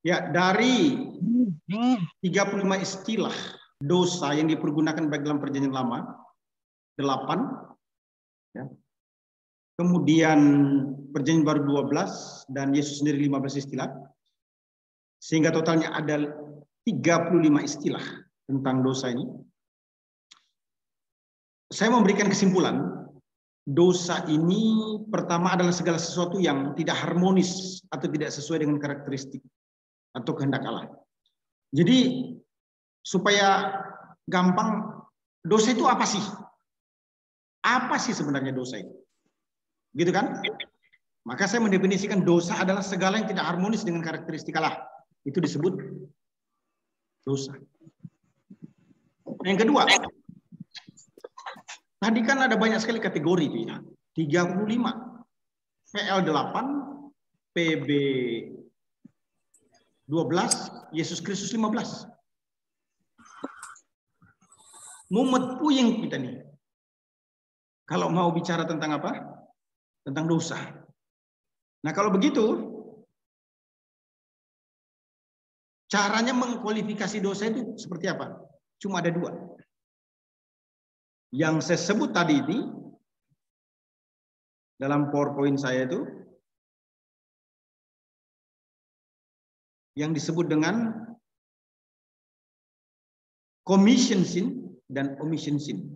Ya, dari 35 istilah dosa yang dipergunakan baik dalam Perjanjian Lama, 8, ya. Kemudian Perjanjian Baru 12 dan Yesus sendiri 15 istilah. Sehingga totalnya ada 35 istilah tentang dosa ini. Saya memberikan kesimpulan, dosa ini pertama adalah segala sesuatu yang tidak harmonis atau tidak sesuai dengan karakteristik atau kehendak Allah. Jadi supaya gampang, dosa itu apa sih? Apa sih sebenarnya dosa itu? Gitu kan? Maka saya mendefinisikan dosa adalah segala yang tidak harmonis dengan karakteristik Allah. Itu disebut dosa. Yang kedua, tadi kan ada banyak sekali kategori itu ya. 35. PL 8, PB 12, Yesus Kristus 15. Mumet puyeng kita nih. Kalau mau bicara tentang apa? Tentang dosa. Nah, kalau begitu, caranya mengkualifikasi dosa itu seperti apa? Cuma ada 2. Yang saya sebut tadi ini, dalam PowerPoint saya itu, yang disebut dengan commission sin dan omission sin.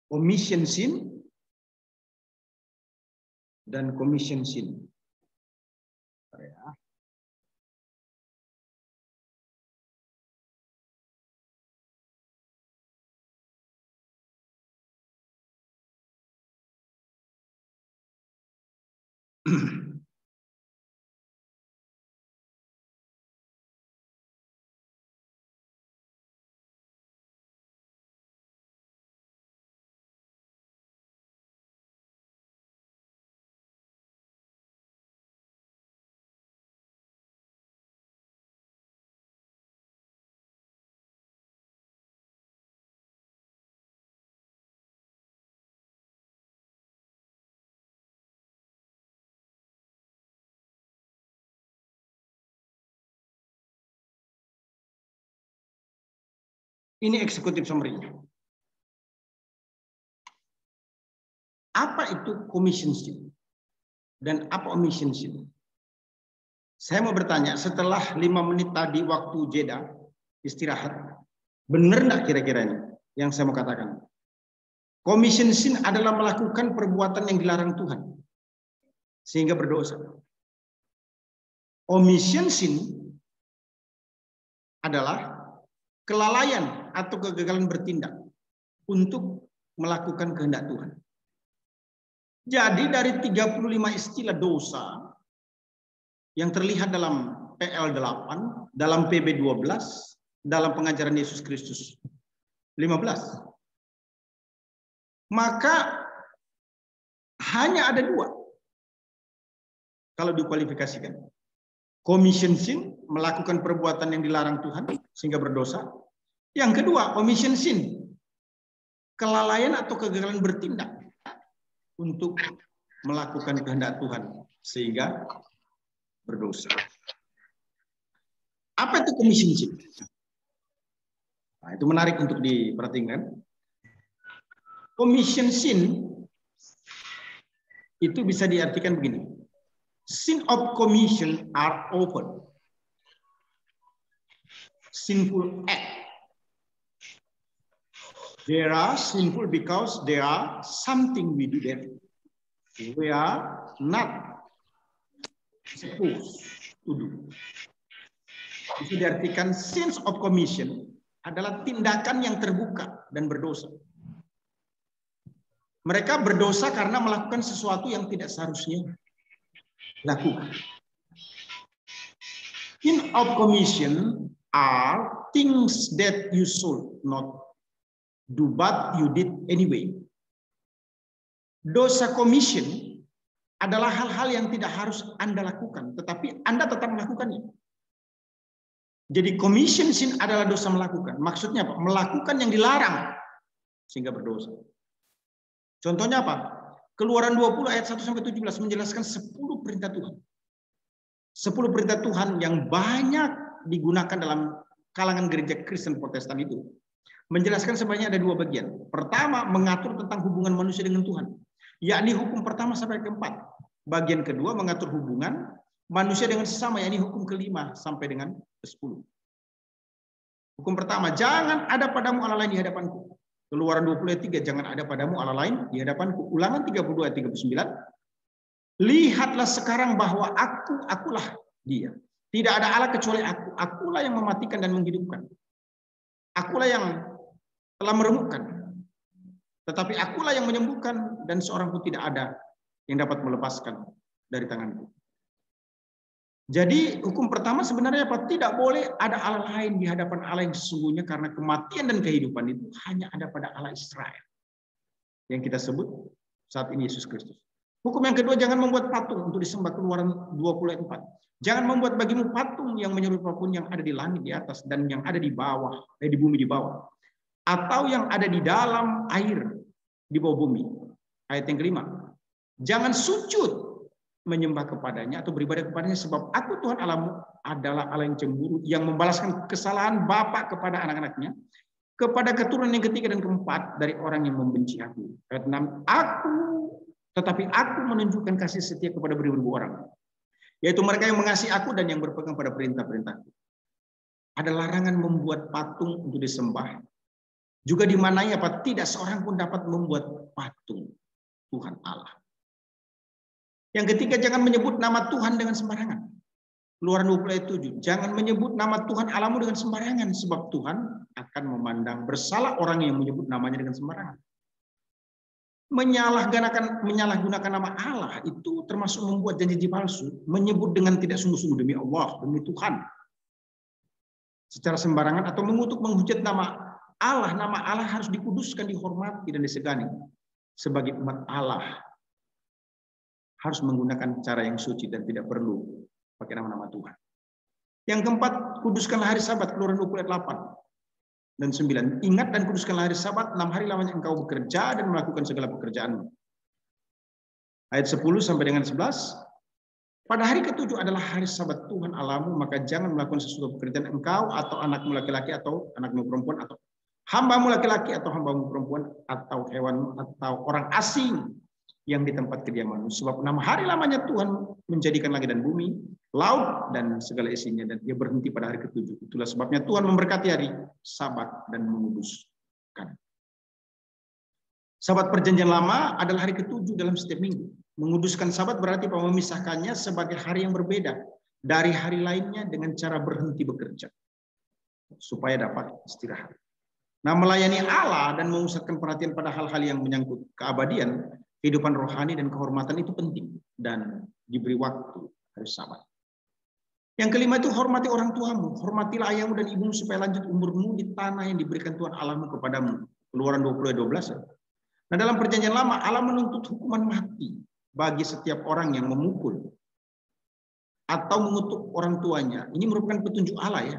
Omission sin dan commission sin. Ya. Ini eksekutif summary-nya. Apa itu commission sin dan apa omission sin? Saya mau bertanya, setelah 5 menit tadi waktu jeda istirahat, benar enggak kira-kira ini yang saya mau katakan? Commission sin adalah melakukan perbuatan yang dilarang Tuhan sehingga berdosa. Omission sin adalah kelalaian atau kegagalan bertindak untuk melakukan kehendak Tuhan. Jadi dari 35 istilah dosa yang terlihat dalam PL 8, dalam PB 12, dalam pengajaran Yesus Kristus 15, maka hanya ada 2 kalau dikualifikasikan. Commission sin, melakukan perbuatan yang dilarang Tuhan sehingga berdosa. Yang kedua, omission sin, kelalaian atau kegagalan bertindak untuk melakukan kehendak Tuhan sehingga berdosa. Apa itu commission sin? Nah, itu menarik untuk diperhatikan. Commission sin itu bisa diartikan begini. Sin of commission are open. Sinful act. They are sinful because they are something we do that we are not supposed to do. Bisa diartikan sins of commission adalah tindakan yang terbuka dan berdosa. Mereka berdosa karena melakukan sesuatu yang tidak seharusnya lakukan. Sin of commission are things that you should not do but you did anyway. Dosa commission adalah hal-hal yang tidak harus Anda lakukan, tetapi Anda tetap melakukannya. Jadi commission sin adalah dosa melakukan. Maksudnya apa? Melakukan yang dilarang sehingga berdosa. Contohnya apa? Keluaran 20 ayat 1 sampai 17 menjelaskan 10 perintah Tuhan. 10 perintah Tuhan yang banyak digunakan dalam kalangan gereja Kristen Protestan itu. Menjelaskan sebenarnya ada 2 bagian. Pertama, mengatur tentang hubungan manusia dengan Tuhan. Yakni hukum pertama sampai keempat. Bagian kedua mengatur hubungan manusia dengan sesama, yakni hukum kelima sampai dengan ke-10. Hukum pertama, jangan ada padamu Allah lain di hadapanku. Keluaran 20 ayat 3, jangan ada padamu Allah lain di hadapanku. Ulangan 32 ayat 39. Lihatlah sekarang bahwa akulah dia. Tidak ada Allah kecuali aku. Akulah yang mematikan dan menghidupkan. Akulah yang telah meremukkan. Tetapi akulah yang menyembuhkan dan seorang pun tidak ada yang dapat melepaskan dari tanganku. Jadi hukum pertama sebenarnya apa? Tidak boleh ada Allah lain di hadapan Allah yang sesungguhnya, karena kematian dan kehidupan itu hanya ada pada Allah Israel. Yang kita sebut saat ini Yesus Kristus. Hukum yang kedua, jangan membuat patung untuk disembah. Keluaran 20 ayat 4. Jangan membuat bagimu patung yang menyerupai apapun yang ada di langit di atas dan yang ada di bawah, di bumi di bawah. Atau yang ada di dalam air di bawah bumi. Ayat yang kelima. Jangan sujud menyembah kepadanya atau beribadah kepadanya, sebab aku Tuhan Allahmu adalah Allah yang cemburu, yang membalaskan kesalahan bapa kepada anak-anaknya, kepada keturunan yang ketiga dan keempat dari orang yang membenci aku. Ayat 6, tetapi aku menunjukkan kasih setia kepada beribu-ribu orang, yaitu mereka yang mengasihi aku dan yang berpegang pada perintah-perintahku. Ada larangan membuat patung untuk disembah. Juga dimanai apa? Tidak seorang pun dapat membuat patung Tuhan Allah. Yang ketiga, jangan menyebut nama Tuhan dengan sembarangan. Keluaran 20 ayat 7. Jangan menyebut nama Tuhan Allahmu dengan sembarangan, sebab Tuhan akan memandang bersalah orang yang menyebut namanya dengan sembarangan. Menyalahgunakan nama Allah itu termasuk membuat janji palsu, menyebut dengan tidak sungguh-sungguh demi Allah, demi Tuhan, secara sembarangan, atau mengutuk menghujat nama Allah harus dikuduskan, dihormati dan disegani. Sebagai umat Allah harus menggunakan cara yang suci dan tidak perlu pakai nama-nama Tuhan. Yang keempat, kuduskanlah hari Sabat. Keluaran 20 ayat 8 dan 9. Ingat dan kuduskanlah hari Sabat, 6 hari lamanya engkau bekerja dan melakukan segala pekerjaanmu. Ayat 10 sampai dengan 11. Pada hari ke-7 adalah hari Sabat Tuhan Allahmu, maka jangan melakukan sesuatu pekerjaan engkau atau anakmu laki-laki atau anakmu perempuan atau hambamu laki-laki atau hambamu perempuan atau hewanmu atau orang asing yang di tempat kediamanmu. Sebab 6 hari lamanya Tuhan menjadikan langit dan bumi, laut dan segala isinya, dan dia berhenti pada hari ke-7. Itulah sebabnya Tuhan memberkati hari Sabat dan menguduskan. Sabat perjanjian lama adalah hari ke-7 dalam setiap minggu. Menguduskan Sabat berarti memisahkannya sebagai hari yang berbeda dari hari lainnya dengan cara berhenti bekerja supaya dapat istirahat. Nah, melayani Allah dan memusatkan perhatian pada hal-hal yang menyangkut keabadian, kehidupan rohani dan kehormatan itu penting dan diberi waktu hari Sabat. Yang kelima itu hormati orang tuamu, hormatilah ayahmu dan ibumu supaya lanjut umurmu di tanah yang diberikan Tuhan Allahmu kepadamu. Keluaran 20:12. Nah, dalam perjanjian lama Allah menuntut hukuman mati bagi setiap orang yang memukul atau mengutuk orang tuanya. Ini merupakan petunjuk Allah ya,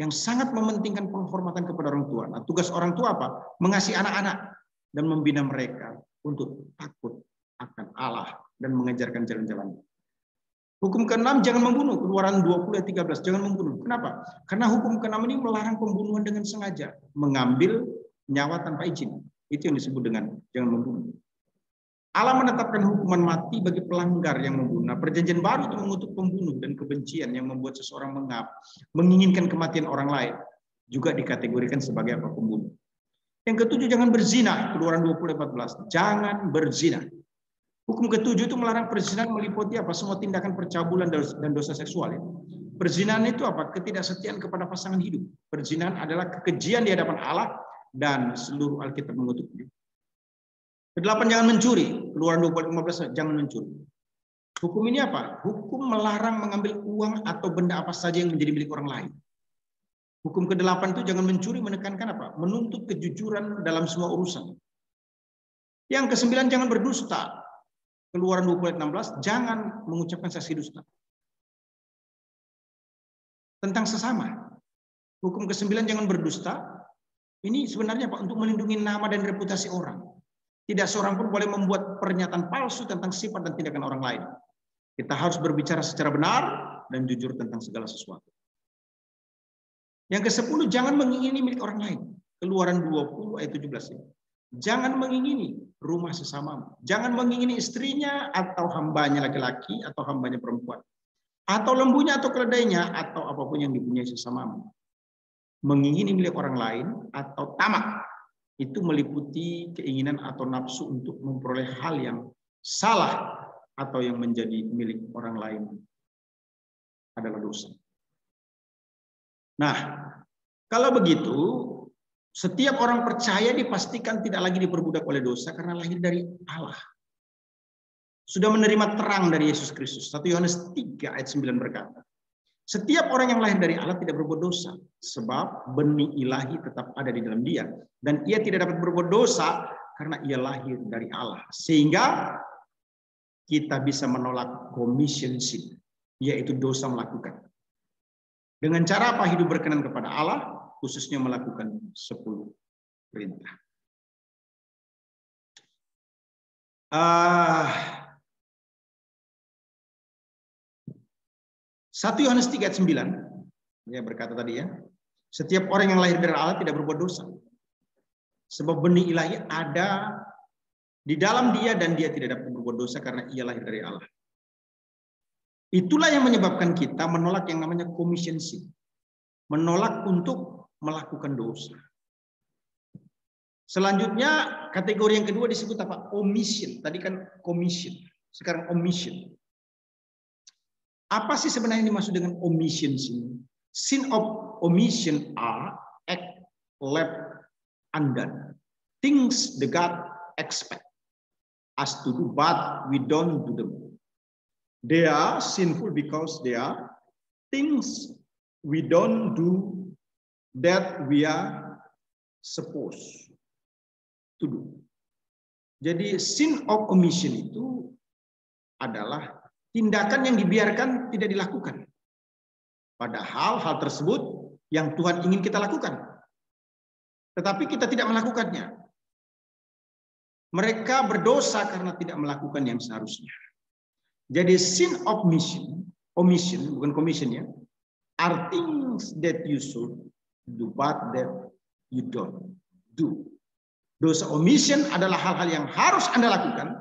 yang sangat mementingkan penghormatan kepada orang tua. Nah, tugas orang tua apa? Mengasihi anak-anak dan membina mereka untuk takut akan Allah dan mengajarkan jalan-jalannya. Hukum ke-6, jangan membunuh. Keluaran 20 ayat 13, jangan membunuh. Kenapa? Karena hukum ke-6 ini melarang pembunuhan dengan sengaja, mengambil nyawa tanpa izin. Itu yang disebut dengan jangan membunuh. Allah menetapkan hukuman mati bagi pelanggar yang membunuh. Nah, perjanjian baru itu mengutuk pembunuh dan kebencian yang membuat seseorang menginginkan kematian orang lain. Juga dikategorikan sebagai apa? Pembunuh. Yang ke-7, jangan berzina. Keluaran 20:14. Jangan berzina. Hukum ke-7 itu melarang perzinahan meliputi apa? Semua tindakan percabulan dan dosa seksual. Ya. Perzinahan itu apa? Ketidaksetiaan kepada pasangan hidup. Perzinahan adalah kekejian di hadapan Allah dan seluruh Alkitab mengutuknya. Ke-8, jangan mencuri. Keluaran 20:15, jangan mencuri. Hukum ini apa? Hukum melarang mengambil uang atau benda apa saja yang menjadi milik orang lain. Hukum ke-8 itu jangan mencuri, menekankan apa? Menuntut kejujuran dalam semua urusan. Yang ke-9, jangan berdusta. Keluaran 20:16, jangan mengucapkan saksi dusta tentang sesama. Hukum ke-9, jangan berdusta. Ini sebenarnya Pak untuk melindungi nama dan reputasi orang. Tidak seorang pun boleh membuat pernyataan palsu tentang sifat dan tindakan orang lain. Kita harus berbicara secara benar dan jujur tentang segala sesuatu. Yang ke-10, jangan mengingini milik orang lain. Keluaran 20 ayat 17 ya. Jangan mengingini rumah sesamamu. Jangan mengingini istrinya atau hambanya laki-laki atau hambanya perempuan. Atau lembunya atau keledainya atau apapun yang dipunyai sesamamu. Mengingini milik orang lain atau tamak itu meliputi keinginan atau nafsu untuk memperoleh hal yang salah atau yang menjadi milik orang lain adalah dosa. Nah, kalau begitu, setiap orang percaya dipastikan tidak lagi diperbudak oleh dosa karena lahir dari Allah. Sudah menerima terang dari Yesus Kristus. 1 Yohanes 3 ayat 9 berkata, setiap orang yang lahir dari Allah tidak berbuat dosa, sebab benih ilahi tetap ada di dalam dia. Dan ia tidak dapat berbuat dosa karena ia lahir dari Allah. Sehingga kita bisa menolak commission sin, yaitu dosa melakukan. Dengan cara apa? Hidup berkenan kepada Allah, khususnya melakukan 10 perintah. 1 Yohanes 3 ayat 9 ya berkata tadi ya, setiap orang yang lahir dari Allah tidak berbuat dosa. Sebab benih ilahi ada di dalam dia dan dia tidak dapat berbuat dosa karena ia lahir dari Allah. Itulah yang menyebabkan kita menolak yang namanya commission sin. Menolak untuk melakukan dosa. Selanjutnya kategori yang kedua disebut apa? Omission. Tadi kan commission, sekarang omission. Apa sih sebenarnya yang dimaksud dengan omission sin? Sin of omission are act left undone. Things the God expect us to do, but we don't do them. They are sinful because they are things we don't do that we are supposed to do. Jadi sin of omission itu adalah tindakan yang dibiarkan tidak dilakukan. Padahal hal tersebut yang Tuhan ingin kita lakukan. Tetapi kita tidak melakukannya. Mereka berdosa karena tidak melakukan yang seharusnya. Jadi sin of omission, bukan commission ya, are things that you should do but that you don't do. Dosa omission adalah hal-hal yang harus Anda lakukan,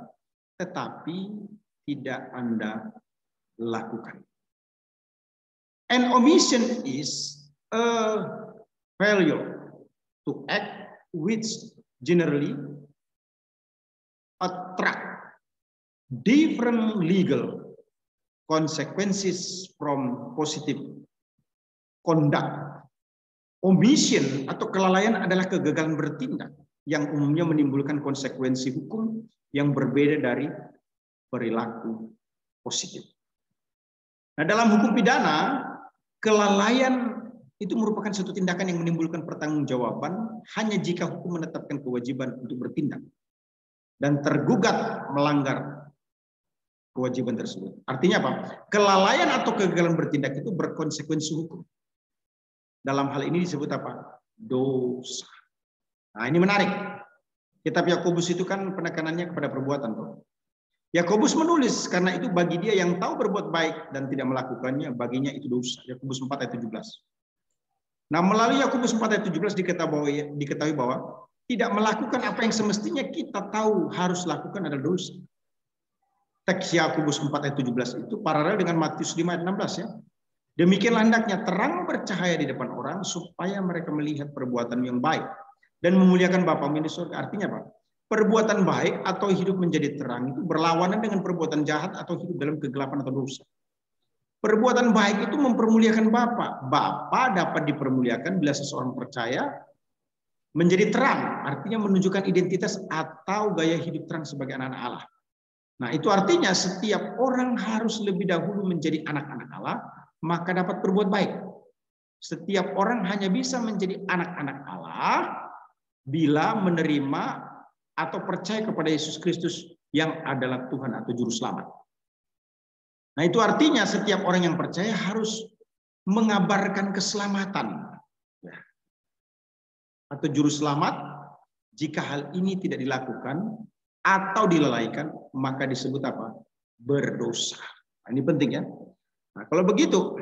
tetapi tidak Anda lakukan. And omission is a failure to act which generally attract different legal consequences from positive conduct. Omission atau kelalaian adalah kegagalan bertindak yang umumnya menimbulkan konsekuensi hukum yang berbeda dari perilaku positif. Nah, dalam hukum pidana, kelalaian itu merupakan suatu tindakan yang menimbulkan pertanggungjawaban hanya jika hukum menetapkan kewajiban untuk bertindak dan tergugat melanggar kewajiban tersebut. Artinya apa? Kelalaian atau kegagalan bertindak itu berkonsekuensi hukum. Dalam hal ini disebut apa? Dosa. Nah, ini menarik. Kitab Yakobus itu kan penekanannya kepada perbuatan. Yakobus menulis karena itu bagi dia yang tahu berbuat baik dan tidak melakukannya, baginya itu dosa. Yakobus 4 ayat 17. Nah, melalui Yakobus 4 ayat 17 diketahui bahwa tidak melakukan apa yang semestinya kita tahu harus lakukan adalah dosa. Teks Yakobus 4 ayat 17 itu paralel dengan Matius 5 ayat 16 ya. Demikianlah hendaknya terang bercahaya di depan orang supaya mereka melihat perbuatan yang baik dan memuliakan Bapamu di surga. Artinya apa? Perbuatan baik atau hidup menjadi terang itu berlawanan dengan perbuatan jahat atau hidup dalam kegelapan atau dosa. Perbuatan baik itu mempermuliakan Bapa. Bapa dapat dipermuliakan bila seseorang percaya menjadi terang, artinya menunjukkan identitas atau gaya hidup terang sebagai anak-anak Allah. Nah, itu artinya setiap orang harus lebih dahulu menjadi anak-anak Allah, maka dapat berbuat baik. Setiap orang hanya bisa menjadi anak-anak Allah bila menerima atau percaya kepada Yesus Kristus yang adalah Tuhan atau Juru Selamat. Nah, itu artinya setiap orang yang percaya harus mengabarkan keselamatan atau juru selamat. Jika hal ini tidak dilakukan atau dilalaikan, maka disebut apa? Berdosa. Nah, ini penting ya. Nah, kalau begitu,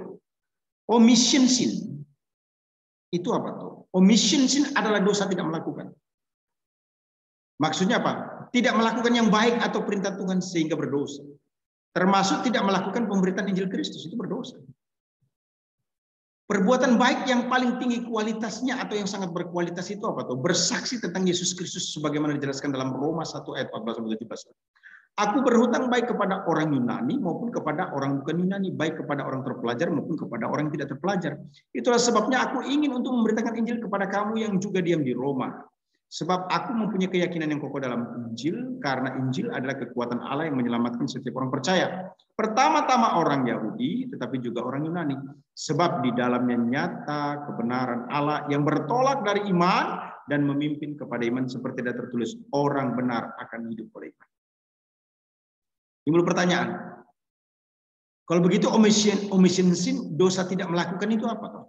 omission sin itu apa tuh? Omission sin adalah dosa tidak melakukan. Maksudnya apa? Tidak melakukan yang baik atau perintah Tuhan sehingga berdosa. Termasuk tidak melakukan pemberitaan Injil Kristus, itu berdosa. Perbuatan baik yang paling tinggi kualitasnya atau yang sangat berkualitas itu apa tuh? Bersaksi tentang Yesus Kristus sebagaimana dijelaskan dalam Roma 1 ayat 14-17. Aku berhutang baik kepada orang Yunani maupun kepada orang bukan Yunani, baik kepada orang terpelajar maupun kepada orang yang tidak terpelajar. Itulah sebabnya aku ingin untuk memberitakan Injil kepada kamu yang juga diam di Roma. Sebab aku mempunyai keyakinan yang kokoh dalam Injil, karena Injil adalah kekuatan Allah yang menyelamatkan setiap orang percaya. Pertama-tama orang Yahudi, tetapi juga orang Yunani. Sebab di dalamnya nyata kebenaran Allah yang bertolak dari iman dan memimpin kepada iman, seperti ada tertulis, orang benar akan hidup oleh iman. Timbul pertanyaan, kalau begitu omission sin, dosa tidak melakukan itu apa?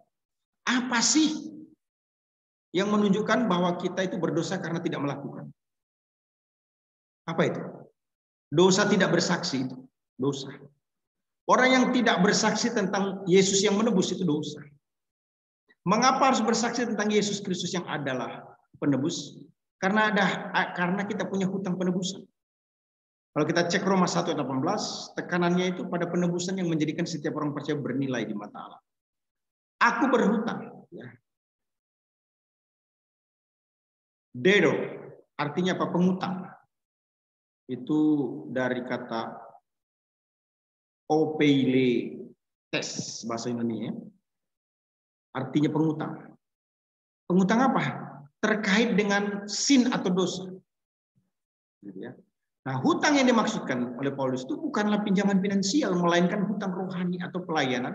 Apa sih yang menunjukkan bahwa kita itu berdosa karena tidak melakukan? Apa itu? Dosa tidak bersaksi itu dosa. Orang yang tidak bersaksi tentang Yesus yang menebus itu dosa. Mengapa harus bersaksi tentang Yesus Kristus yang adalah penebus? Karena kita punya hutang penebusan. Kalau kita cek Roma 1 ayat 18, tekanannya itu pada penebusan yang menjadikan setiap orang percaya bernilai di mata Allah. Aku berhutang. Ya. Dero, artinya apa? Pengutang. Itu dari kata opeile tes, bahasa Indonesia. Artinya pengutang. Pengutang apa? Terkait dengan sin atau dosa. Gitu ya. Nah, hutang yang dimaksudkan oleh Paulus itu bukanlah pinjaman finansial, melainkan hutang rohani atau pelayanan,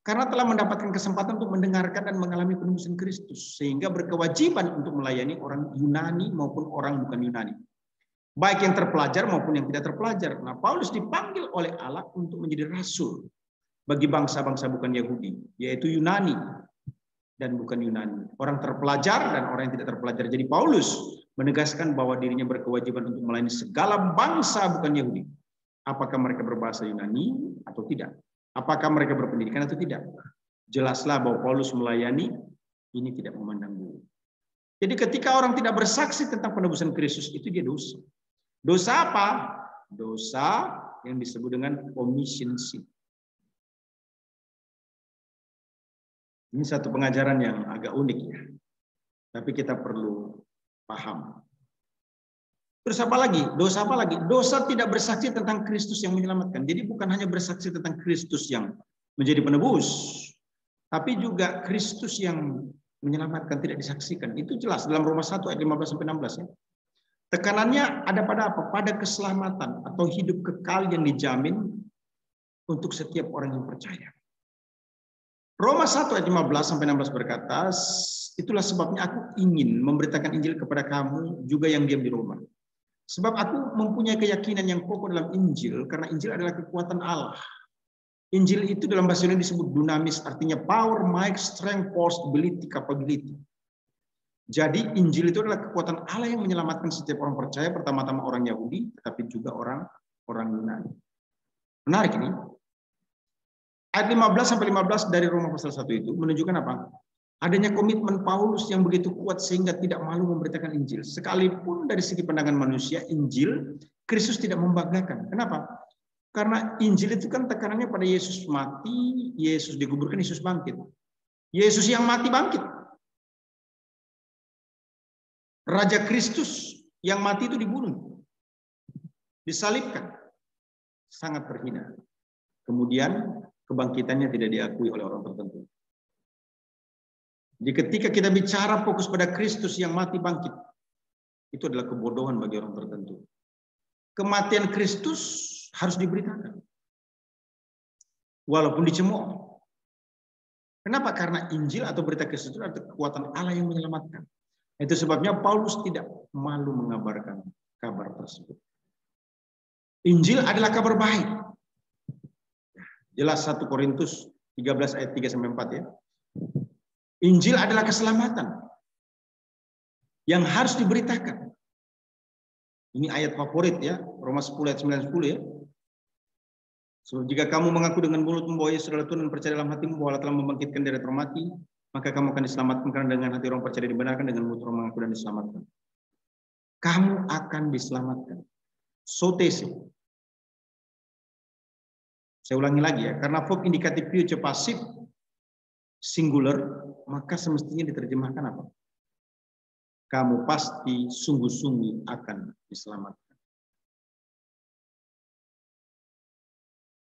karena telah mendapatkan kesempatan untuk mendengarkan dan mengalami penebusan Kristus, sehingga berkewajiban untuk melayani orang Yunani maupun orang bukan Yunani, baik yang terpelajar maupun yang tidak terpelajar. Nah, Paulus dipanggil oleh Allah untuk menjadi rasul bagi bangsa-bangsa bukan Yahudi, yaitu Yunani dan bukan Yunani, orang terpelajar dan orang yang tidak terpelajar. Jadi Paulus menegaskan bahwa dirinya berkewajiban untuk melayani segala bangsa bukan Yahudi. Apakah mereka berbahasa Yunani atau tidak? Apakah mereka berpendidikan atau tidak? Jelaslah bahwa Paulus melayani ini tidak memandang bulu. Jadi ketika orang tidak bersaksi tentang penebusan Kristus, itu dia dosa. Dosa apa? Dosa yang disebut dengan omission sin. Ini satu pengajaran yang agak unik ya. Tapi kita perlu paham. Terus apa lagi? Dosa apa lagi? Dosa tidak bersaksi tentang Kristus yang menyelamatkan. Jadi bukan hanya bersaksi tentang Kristus yang menjadi penebus, tapi juga Kristus yang menyelamatkan tidak disaksikan. Itu jelas dalam Roma 1 ayat 15-16 ya. Tekanannya ada pada apa? Pada keselamatan atau hidup kekal yang dijamin untuk setiap orang yang percaya. Roma 1 ayat 15-16 berkata, itulah sebabnya aku ingin memberitakan Injil kepada kamu juga yang diam di Roma. Sebab aku mempunyai keyakinan yang kokoh dalam Injil, karena Injil adalah kekuatan Allah. Injil itu dalam bahasa Yunani disebut dunamis, artinya power, might, strength, force, ability, capability. Jadi Injil itu adalah kekuatan Allah yang menyelamatkan setiap orang percaya, pertama-tama orang Yahudi, tetapi juga orang Yunani. Menarik ini. Ayat 15-15 dari Roma pasal 1 itu menunjukkan apa? Adanya komitmen Paulus yang begitu kuat sehingga tidak malu memberitakan Injil. Sekalipun dari segi pandangan manusia, Injil, Kristus tidak membanggakan. Kenapa? Karena Injil itu kan tekanannya pada Yesus mati, Yesus dikuburkan, Yesus bangkit. Yesus yang mati bangkit. Raja Kristus yang mati itu dibunuh. Disalibkan. Sangat terhina. Kemudian kebangkitannya tidak diakui oleh orang tertentu. Jadi ketika kita bicara fokus pada Kristus yang mati bangkit, itu adalah kebodohan bagi orang tertentu. Kematian Kristus harus diberitakan. Walaupun dicemooh. Kenapa? Karena Injil atau berita Kristus itu adalah kekuatan Allah yang menyelamatkan. Itu sebabnya Paulus tidak malu mengabarkan kabar tersebut. Injil adalah kabar baik. Jelas 1 Korintus 13 ayat 3-4 ya. Injil adalah keselamatan. yang harus diberitakan. Ini ayat favorit ya, Roma 10 ayat 9-10 ya. So, jika kamu mengaku dengan mulutmu bahwa Yesus adalah Tuhan dan percaya dalam hatimu bahwa Allah telah membangkitkan dari antara mati, maka kamu akan diselamatkan, karena dengan hati orang percaya dibenarkan, dengan mulut orang mengaku dan diselamatkan. Kamu akan diselamatkan. Sotese. Saya ulangi lagi ya, karena verb indikatif future pasif singular, maka semestinya diterjemahkan apa? Kamu pasti sungguh-sungguh akan diselamatkan.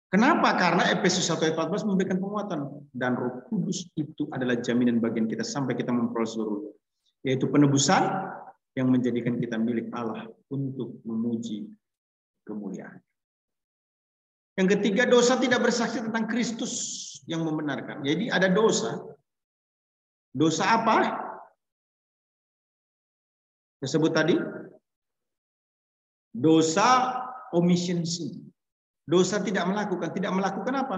Kenapa? Karena Efesus 1 ayat 14 memberikan penguatan, dan Roh Kudus itu adalah jaminan bagian kita sampai kita memperoleh seluruhnya, yaitu penebusan yang menjadikan kita milik Allah untuk memuji kemuliaan. Yang ketiga, dosa tidak bersaksi tentang Kristus yang membenarkan. Jadi ada dosa. Dosa apa? Saya sebut tadi. Dosa omission sin. Dosa tidak melakukan. Tidak melakukan apa?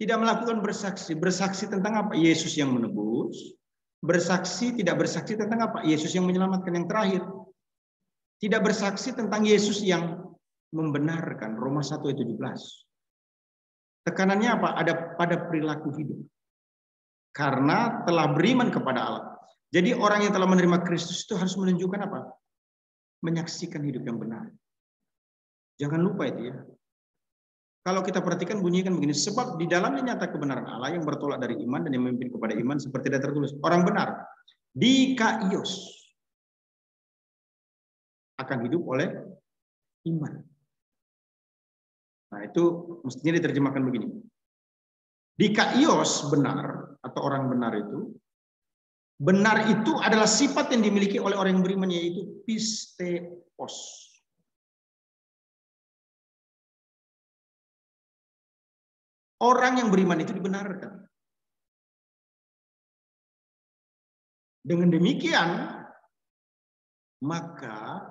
Tidak melakukan bersaksi. Bersaksi tentang apa? Yesus yang menebus. Bersaksi, tidak bersaksi tentang apa? Yesus yang menyelamatkan. Yang terakhir, tidak bersaksi tentang Yesus yang membenarkan. Roma 1 ayat 17. Tekanannya apa? Ada pada perilaku hidup. Karena telah beriman kepada Allah. Jadi orang yang telah menerima Kristus itu harus menunjukkan apa? Menyaksikan hidup yang benar. Jangan lupa itu ya. Kalau kita perhatikan bunyinya kan begini, sebab di dalamnya nyata kebenaran Allah yang bertolak dari iman dan yang memimpin kepada iman, seperti tidak tertulis. Orang benar dikaios akan hidup oleh iman. Nah itu mestinya diterjemahkan begini. Dikaios benar atau orang benar itu adalah sifat yang dimiliki oleh orang yang beriman, yaitu pisteos. Orang yang beriman itu dibenarkan. Dengan demikian, maka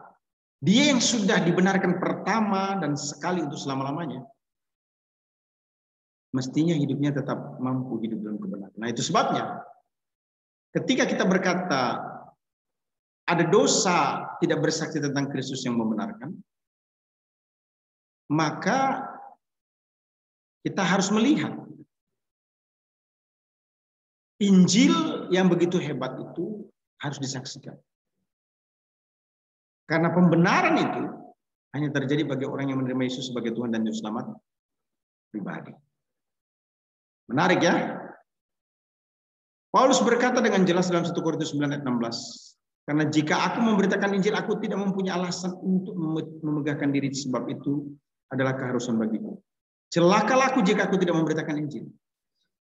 dia yang sudah dibenarkan pertama dan sekali untuk selama-lamanya, mestinya hidupnya tetap mampu hidup dalam kebenaran. Nah itu sebabnya, ketika kita berkata ada dosa tidak bersaksi tentang Kristus yang membenarkan, maka kita harus melihat Injil yang begitu hebat itu harus disaksikan. Karena pembenaran itu hanya terjadi bagi orang yang menerima Yesus sebagai Tuhan dan Juru Selamat pribadi. Menarik ya? Paulus berkata dengan jelas dalam 1 Korintus 9 ayat 16. Karena jika aku memberitakan Injil, aku tidak mempunyai alasan untuk memegahkan diri, sebab itu adalah keharusan bagiku. Celakalah aku jika aku tidak memberitakan Injil.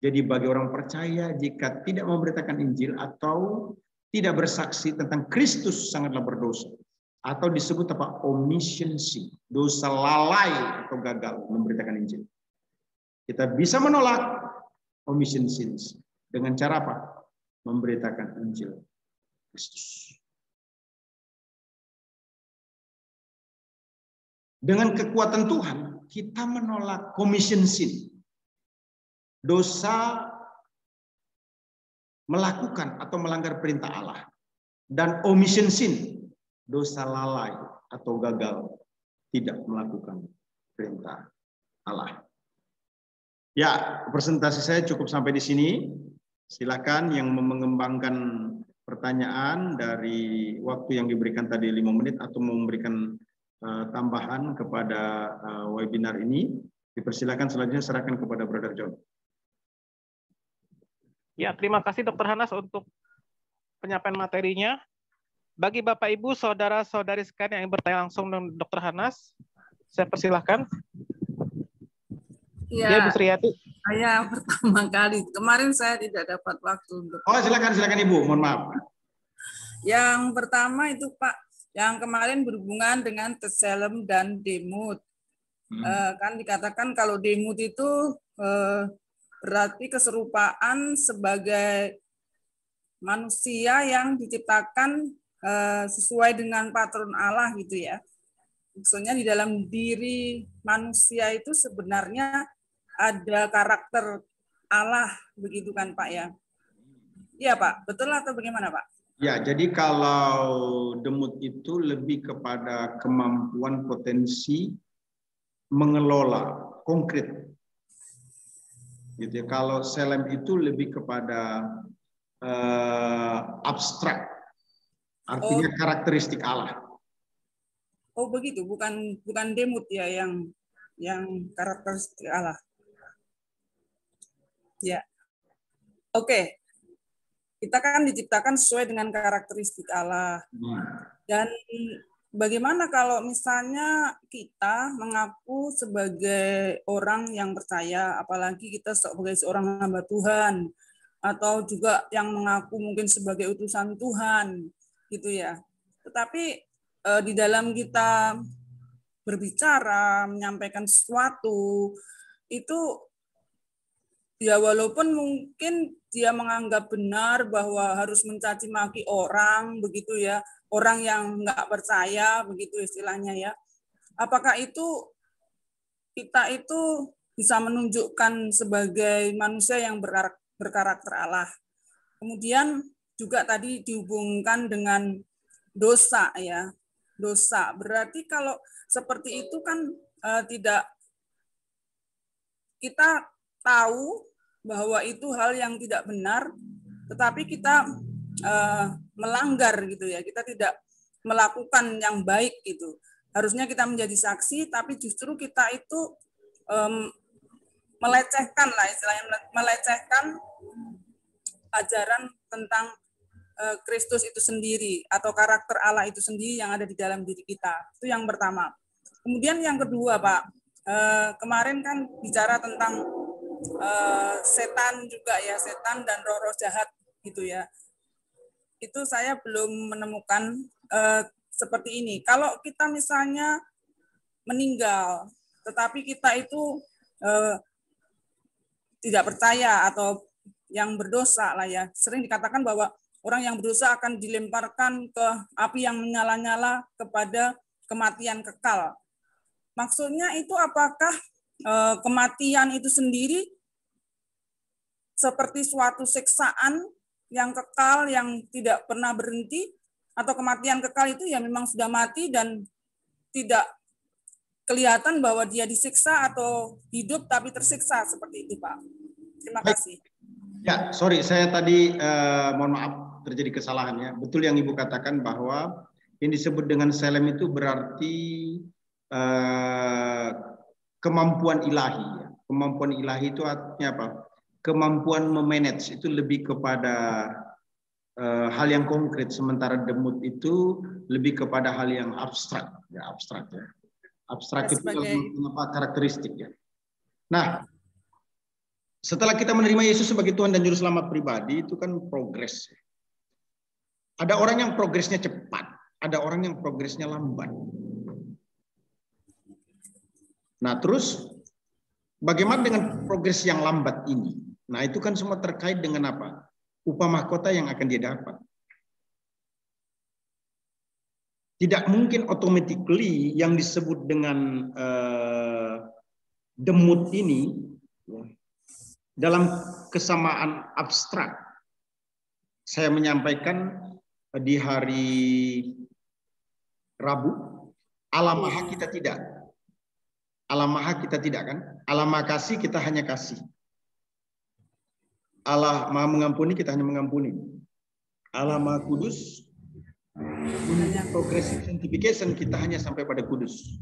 Jadi bagi orang percaya, jika tidak memberitakan Injil atau tidak bersaksi tentang Kristus sangatlah berdosa. Atau disebut apa? Omission sin. Dosa lalai atau gagal memberitakan Injil. Kita bisa menolak omission sins dengan cara apa? Memberitakan Injil Kristus. Dengan kekuatan Tuhan, kita menolak commission sin. Dosa melakukan atau melanggar perintah Allah. Dan omission sin, dosa lalai atau gagal tidak melakukan perintah Allah. Ya, presentasi saya cukup sampai di sini. Silakan yang mengembangkan pertanyaan dari waktu yang diberikan tadi 5 menit atau memberikan tambahan kepada webinar ini, dipersilakan. Selanjutnya serahkan kepada Brother John. Ya, terima kasih Dr. Hanas untuk penyampaian materinya. Bagi Bapak Ibu, saudara-saudari sekalian yang bertanya langsung dengan Dr. Hanas, saya persilahkan. Ya, Bu Sriyati. Saya pertama kali. Kemarin saya tidak dapat waktu. Oh, silakan Ibu. Mohon maaf. Yang pertama itu Pak, yang kemarin berhubungan dengan Tselem dan Demut. Kan dikatakan kalau Demut itu berarti keserupaan sebagai manusia yang diciptakan sesuai dengan patron Allah gitu ya. Maksudnya di dalam diri manusia itu sebenarnya ada karakter Allah, begitu kan Pak ya? Iya Pak, betul atau bagaimana Pak? Ya, jadi kalau demut itu lebih kepada kemampuan potensi mengelola konkret. Gitu ya. Kalau selem itu lebih kepada abstrak, artinya karakteristik Allah. Oh begitu, bukan demut ya yang karakteristik Allah. Ya, oke. Kita kan diciptakan sesuai dengan karakteristik Allah. Dan bagaimana kalau misalnya kita mengaku sebagai orang yang percaya, apalagi kita sebagai seorang hamba Tuhan, atau juga yang mengaku mungkin sebagai utusan Tuhan, gitu ya. Tetapi di dalam kita berbicara, menyampaikan sesuatu, itu ya walaupun mungkin dia menganggap benar bahwa harus mencaci maki orang, begitu ya, orang yang nggak percaya, begitu istilahnya ya. Apakah itu kita itu bisa menunjukkan sebagai manusia yang berkarakter Allah? Kemudian juga tadi dihubungkan dengan dosa ya. Dosa berarti kalau seperti itu kan tidak, kita tahu bahwa itu hal yang tidak benar, tetapi kita melanggar gitu ya, kita tidak melakukan yang baik gitu. Harusnya kita menjadi saksi, tapi justru kita itu melecehkan lah istilahnya, melecehkan ajaran tentang Kristus itu sendiri atau karakter Allah itu sendiri yang ada di dalam diri kita. Itu yang pertama. Kemudian yang kedua, Pak, kemarin kan bicara tentang setan juga ya, setan dan roh-roh jahat gitu ya. Itu saya belum menemukan seperti ini. Kalau kita misalnya meninggal, tetapi kita itu tidak percaya atau yang berdosa lah ya, sering dikatakan bahwa orang yang berdosa akan dilemparkan ke api yang menyala-nyala kepada kematian kekal. Maksudnya itu apakah kematian itu sendiri seperti suatu siksaan yang kekal, yang tidak pernah berhenti, atau kematian kekal itu ya memang sudah mati dan tidak kelihatan bahwa dia disiksa atau hidup tapi tersiksa, seperti itu, Pak. Terima kasih. Ya, sorry, saya tadi mohon maaf terjadi kesalahan ya. Betul yang Ibu katakan bahwa yang disebut dengan selem itu berarti kemampuan ilahi. Ya. Kemampuan ilahi itu artinya apa? Kemampuan memanage itu lebih kepada hal yang konkret, sementara demut itu lebih kepada hal yang abstrak, ya abstrak ya. Abstrak itu apa karakteristik ya. Nah, setelah kita menerima Yesus sebagai Tuhan dan Juru Selamat pribadi, itu kan progres. Ada orang yang progresnya cepat, ada orang yang progresnya lambat. Nah, terus bagaimana dengan progres yang lambat ini? Nah, itu kan semua terkait dengan apa? Upah mahkota yang akan dia dapat. Tidak mungkin automatically yang disebut dengan demut ini dalam kesamaan abstrak. Saya menyampaikan di hari Rabu, Allah Maha kita tidak. Allah Maha kita tidak kan? Allah Maha kasih, kita hanya kasih. Allah Maha mengampuni, kita hanya mengampuni. Allah Maha kudus, progressive sanctification, kita hanya sampai pada kudus.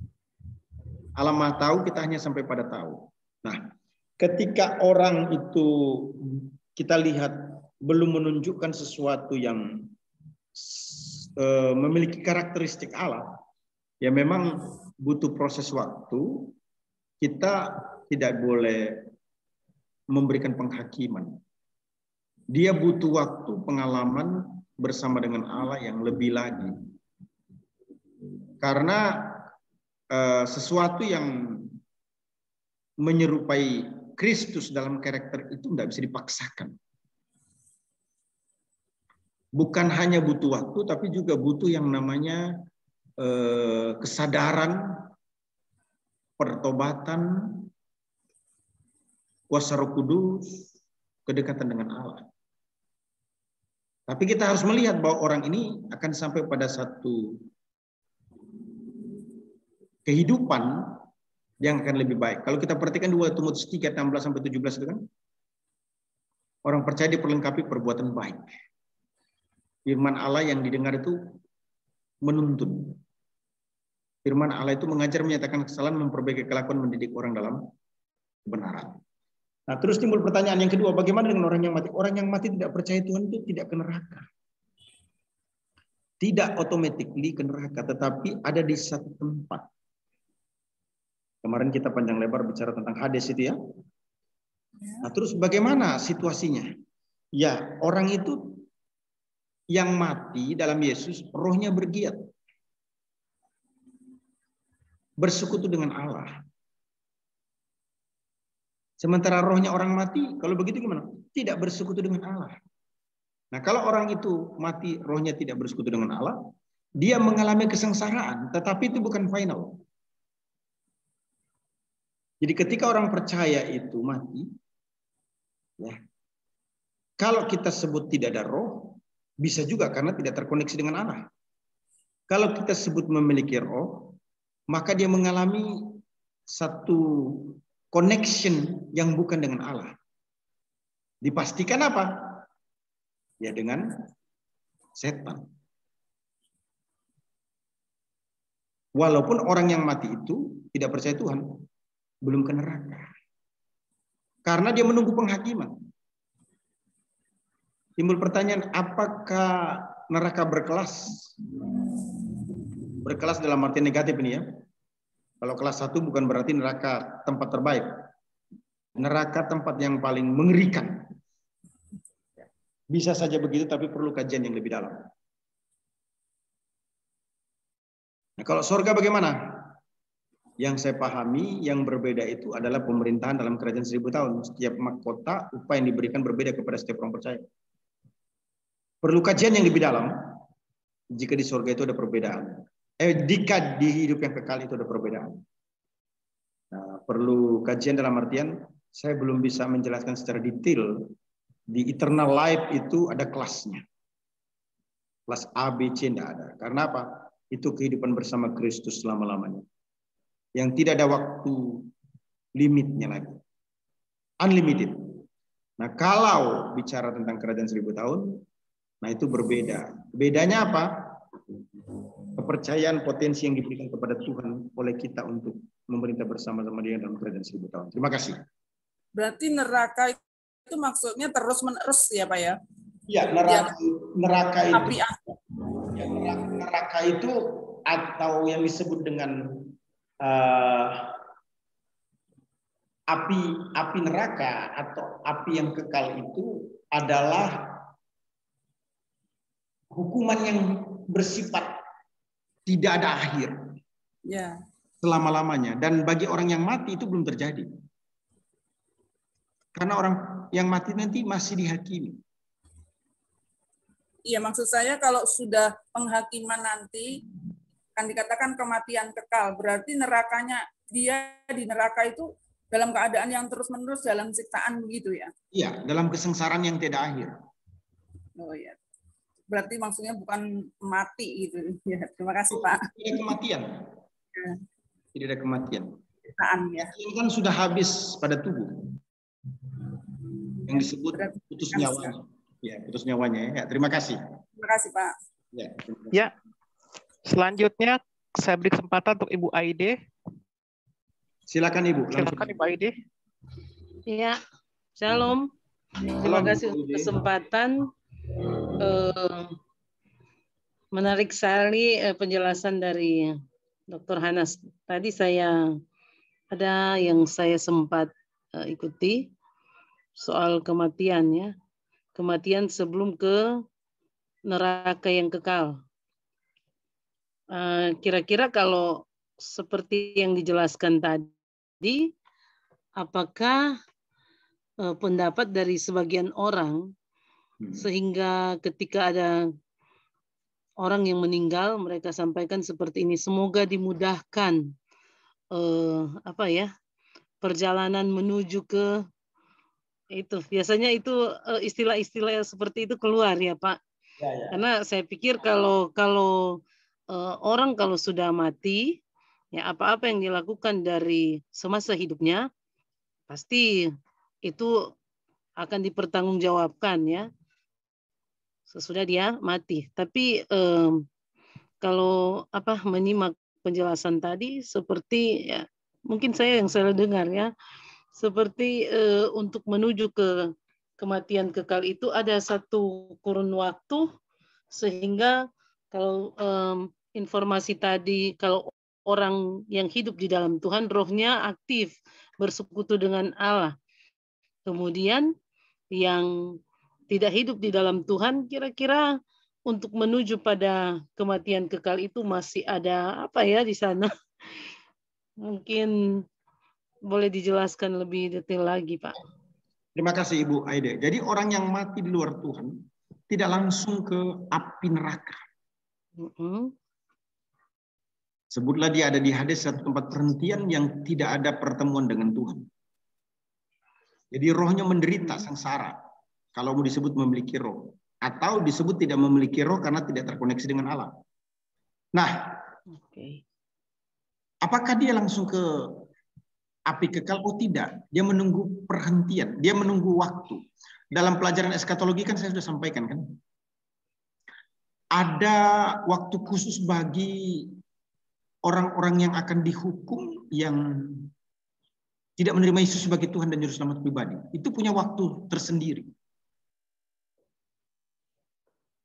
Allah Maha tahu, kita hanya sampai pada tahu. Nah, ketika orang itu kita lihat belum menunjukkan sesuatu yang memiliki karakteristik Allah, ya memang butuh proses waktu. Kita tidak boleh memberikan penghakiman. Dia butuh waktu, pengalaman bersama dengan Allah yang lebih lagi. Karena sesuatu yang menyerupai Kristus dalam karakter itu tidak bisa dipaksakan. Bukan hanya butuh waktu, tapi juga butuh yang namanya kesadaran, pertobatan, kuasa Roh Kudus, kedekatan dengan Allah. Tapi kita harus melihat bahwa orang ini akan sampai pada satu kehidupan yang akan lebih baik. Kalau kita perhatikan 2 Timotius 3, 16-17 itu kan, orang percaya diperlengkapi perbuatan baik. Firman Allah yang didengar itu menuntun. Firman Allah itu mengajar, menyatakan kesalahan, memperbaiki kelakuan, mendidik orang dalam kebenaran. Nah, terus timbul pertanyaan yang kedua, bagaimana dengan orang yang mati? Orang yang mati tidak percaya Tuhan itu tidak ke neraka. Tidak automatically ke neraka, tetapi ada di satu tempat. Kemarin kita panjang lebar bicara tentang Hades itu ya. Nah, terus bagaimana situasinya? Ya, orang itu yang mati dalam Yesus, rohnya bergiat. Bersekutu dengan Allah. Sementara rohnya orang mati, kalau begitu gimana? Tidak bersekutu dengan Allah. Nah, kalau orang itu mati, rohnya tidak bersekutu dengan Allah, dia mengalami kesengsaraan, tetapi itu bukan final. Jadi ketika orang percaya itu mati, ya, kalau kita sebut tidak ada roh, bisa juga karena tidak terkoneksi dengan Allah. Kalau kita sebut memiliki roh, maka dia mengalami satu connection yang bukan dengan Allah. Dipastikan apa? Ya dengan setan. Walaupun orang yang mati itu tidak percaya Tuhan, belum ke neraka. Karena dia menunggu penghakiman. Timbul pertanyaan, apakah neraka berkelas? Berkelas dalam arti negatif ini ya. Kalau kelas 1 bukan berarti neraka tempat terbaik. Neraka tempat yang paling mengerikan. Bisa saja begitu, tapi perlu kajian yang lebih dalam. Nah, kalau surga bagaimana? Yang saya pahami, yang berbeda itu adalah pemerintahan dalam kerajaan 1000 tahun. Setiap mahkota, upah yang diberikan berbeda kepada setiap orang percaya. Perlu kajian yang lebih dalam. Jika di surga itu ada perbedaan. Jika di hidup yang kekal itu ada perbedaan. Nah, perlu kajian dalam artian, saya belum bisa menjelaskan secara detail. Di eternal life itu ada kelasnya. Kelas A, B, C tidak ada. Karena apa? Itu kehidupan bersama Kristus selama-lamanya. Yang tidak ada waktu limitnya lagi. Unlimited. Nah, kalau bicara tentang kerajaan 1000 tahun, nah itu berbeda. Bedanya apa? Kepercayaan potensi yang diberikan kepada Tuhan oleh kita untuk memerintah bersama-sama Dia dalam kerajaan 1000 tahun. Terima kasih. Berarti neraka itu maksudnya terus-menerus ya Pak ya? Iya, neraka itu. Ya, neraka itu atau yang disebut dengan api neraka atau api yang kekal itu adalah hukuman yang bersifat tidak ada akhir. Ya. Selama-lamanya. Dan bagi orang yang mati itu belum terjadi. Karena orang yang mati nanti masih dihakimi. Iya, maksud saya kalau sudah penghakiman nanti kan dikatakan kematian kekal, berarti nerakanya dia di neraka itu dalam keadaan yang terus-menerus dalam siksaan begitu ya? Iya, dalam kesengsaraan yang tidak akhir. Oh iya. Berarti maksudnya bukan mati gitu. Ya, terima kasih Pak. Tidak ada kematian. Ya. Tidak ada kematian. Siksaan ya. Ini kan sudah habis pada tubuh. Yang disebut putus nyawanya. Ya, putus nyawanya ya. Terima kasih. Terima kasih Pak. Ya. Selanjutnya saya beri kesempatan untuk Ibu Aide. Silakan Ibu. Silakan Ibu Aide. Ya, Shalom. Terima kasih untuk kesempatan. Menarik sekali penjelasan dari Dr. Hanas. Tadi ada yang saya sempat ikuti soal kematian ya. Kematian sebelum ke neraka yang kekal. Kira-kira kalau seperti yang dijelaskan tadi, apakah pendapat dari sebagian orang sehingga ketika ada orang yang meninggal mereka sampaikan seperti ini, semoga dimudahkan perjalanan menuju ke itu. Biasanya itu istilah-istilah seperti itu keluar ya Pak. Karena saya pikir kalau orang kalau sudah mati, ya apa-apa yang dilakukan dari semasa hidupnya pasti itu akan dipertanggungjawabkan ya sesudah dia mati. Tapi kalau menyimak penjelasan tadi seperti ya mungkin saya yang salah dengar ya, seperti untuk menuju ke kematian kekal itu ada satu kurun waktu sehingga kalau informasi tadi kalau orang yang hidup di dalam Tuhan rohnya aktif bersekutu dengan Allah. Kemudian yang tidak hidup di dalam Tuhan kira-kira untuk menuju pada kematian kekal itu masih ada apa ya di sana? Mungkin boleh dijelaskan lebih detail lagi, Pak. Terima kasih Ibu Aide. Jadi orang yang mati di luar Tuhan tidak langsung ke api neraka. Sebutlah dia ada di Hades, satu tempat perhentian yang tidak ada pertemuan dengan Tuhan. Jadi rohnya menderita sengsara. Kalau mau disebut memiliki roh. Atau disebut tidak memiliki roh karena tidak terkoneksi dengan Allah. Nah, apakah dia langsung ke api kekal? Oh tidak. Dia menunggu perhentian. Dia menunggu waktu. Dalam pelajaran eskatologi kan saya sudah sampaikan kan. Ada waktu khusus bagi orang-orang yang akan dihukum yang tidak menerima Yesus sebagai Tuhan dan Juru Selamat pribadi. Itu punya waktu tersendiri.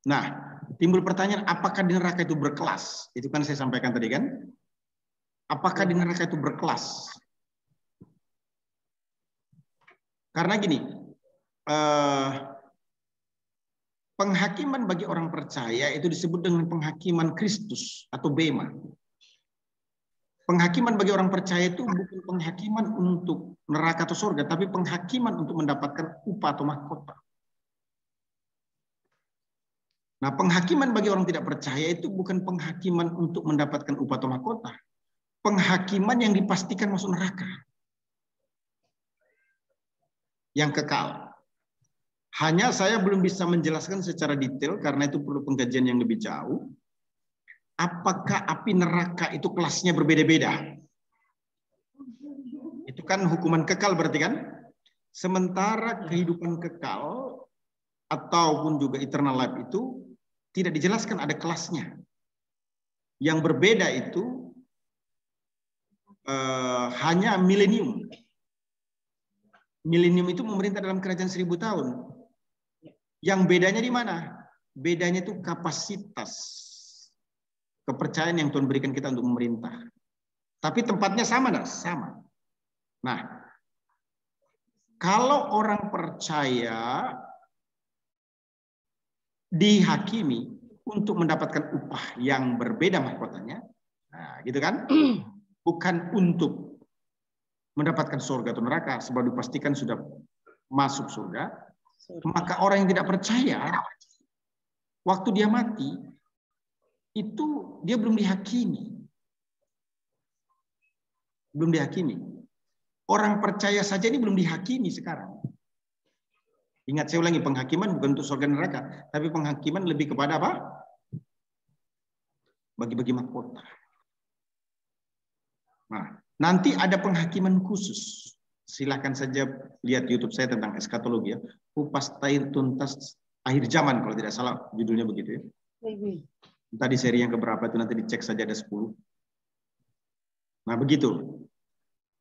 Nah, timbul pertanyaan, apakah di neraka itu berkelas? Itu kan saya sampaikan tadi kan. Apakah di neraka itu berkelas? Karena gini, penghakiman bagi orang percaya itu disebut dengan penghakiman Kristus atau bema. Penghakiman bagi orang percaya itu bukan penghakiman untuk neraka atau surga, tapi penghakiman untuk mendapatkan upah atau mahkota. Nah, penghakiman bagi orang tidak percaya itu bukan penghakiman untuk mendapatkan upah atau mahkota. Penghakiman yang dipastikan masuk neraka. Yang kekal. Hanya saya belum bisa menjelaskan secara detail karena itu perlu pengkajian yang lebih jauh. Apakah api neraka itu kelasnya berbeda-beda? Itu kan hukuman kekal berarti kan? Sementara kehidupan kekal ataupun juga eternal life itu tidak dijelaskan ada kelasnya. Yang berbeda itu hanya milenium. Milenium itu memerintah dalam kerajaan 1000 tahun. Yang bedanya di mana? Bedanya itu kapasitas kepercayaan yang Tuhan berikan kita untuk memerintah. Tapi tempatnya sama enggak? Sama. Nah, kalau orang percaya dihakimi untuk mendapatkan upah yang berbeda mahkotanya, nah, gitu kan? Bukan untuk mendapatkan surga atau neraka, sebab dipastikan sudah masuk surga. Maka orang yang tidak percaya, waktu dia mati, itu dia belum dihakimi. Belum dihakimi. Orang percaya saja ini belum dihakimi sekarang. Ingat saya ulangi, penghakiman bukan untuk surga neraka, tapi penghakiman lebih kepada apa? Bagi-bagi mahkota. Nah, nanti ada penghakiman khusus. Silakan saja lihat YouTube saya tentang eskatologi ya. Kupas tuntas akhir zaman kalau tidak salah judulnya begitu ya. Tadi seri yang keberapa itu nanti dicek saja ada 10. Nah begitu.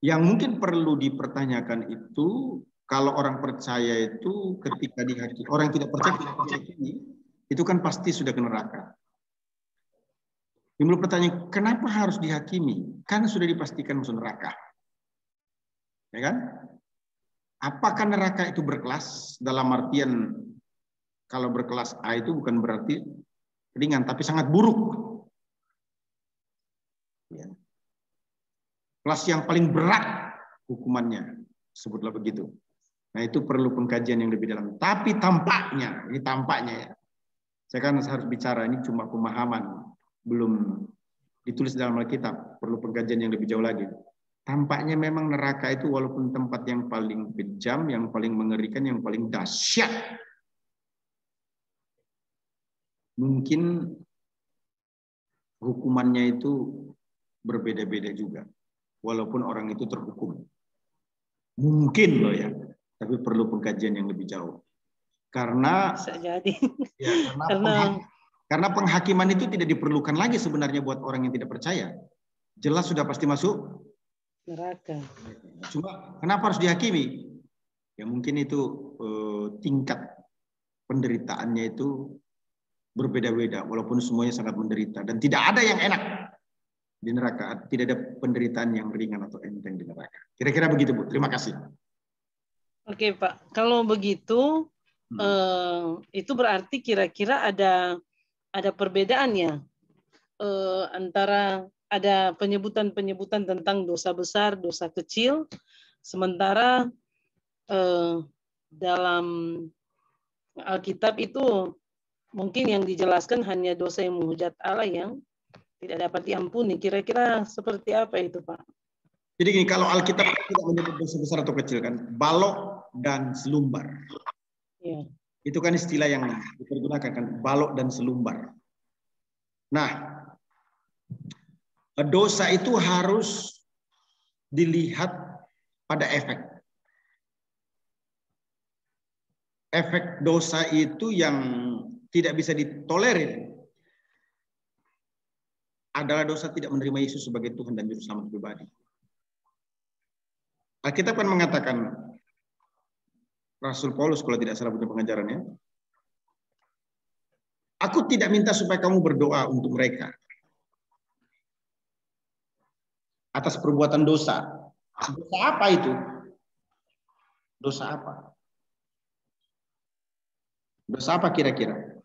Yang mungkin perlu dipertanyakan itu kalau orang percaya itu ketika dihakimi, orang yang tidak percaya ini, itu kan pasti sudah ke neraka. Timbul pertanyaan, kenapa harus dihakimi? Kan sudah dipastikan masuk neraka. Ya kan? Apakah neraka itu berkelas? Dalam artian kalau berkelas A itu bukan berarti ringan, tapi sangat buruk. Ya. Kelas yang paling berat hukumannya, sebutlah begitu. Nah itu perlu pengkajian yang lebih dalam. Tapi tampaknya, ini tampaknya ya. Saya kan harus bicara, ini cuma pemahaman. Belum ditulis dalam Alkitab, perlu pengkajian yang lebih jauh lagi. Tampaknya memang neraka itu walaupun tempat yang paling kejam, yang paling mengerikan, yang paling dahsyat. mungkin hukumannya itu berbeda-beda juga. Walaupun orang itu terhukum. Mungkin loh ya, tapi perlu pengkajian yang lebih jauh. Karena Bisa jadi. Ya, karena penghakiman itu tidak diperlukan lagi sebenarnya buat orang yang tidak percaya. Jelas sudah pasti masuk neraka. Cuma kenapa harus dihakimi? Ya mungkin itu tingkat penderitaannya itu berbeda-beda, walaupun semuanya sangat menderita dan tidak ada yang enak di neraka, tidak ada penderitaan yang ringan atau enteng di neraka. Kira-kira begitu, Bu. Terima kasih. Oke, Pak. Kalau begitu, itu berarti kira-kira ada perbedaannya antara ada penyebutan tentang dosa besar, dosa kecil, sementara dalam Alkitab itu mungkin yang dijelaskan hanya dosa yang menghujat Allah yang tidak dapat diampuni. Kira-kira seperti apa itu, Pak? Jadi gini, kalau Alkitab tidak menyebut dosa besar atau kecil kan, balok dan selumbar. Ya. Itu kan istilah yang dipergunakan kan, balok dan selumbar. Nah, dosa itu harus dilihat pada efek. Efek dosa itu yang tidak bisa ditolerir adalah dosa tidak menerima Yesus sebagai Tuhan dan Juru Selamat pribadi. Alkitab kan mengatakan, Rasul Paulus kalau tidak salah punya pengajarannya, aku tidak minta supaya kamu berdoa untuk mereka atas perbuatan dosa. Dosa apa itu? Dosa apa? Dosa apa kira-kira?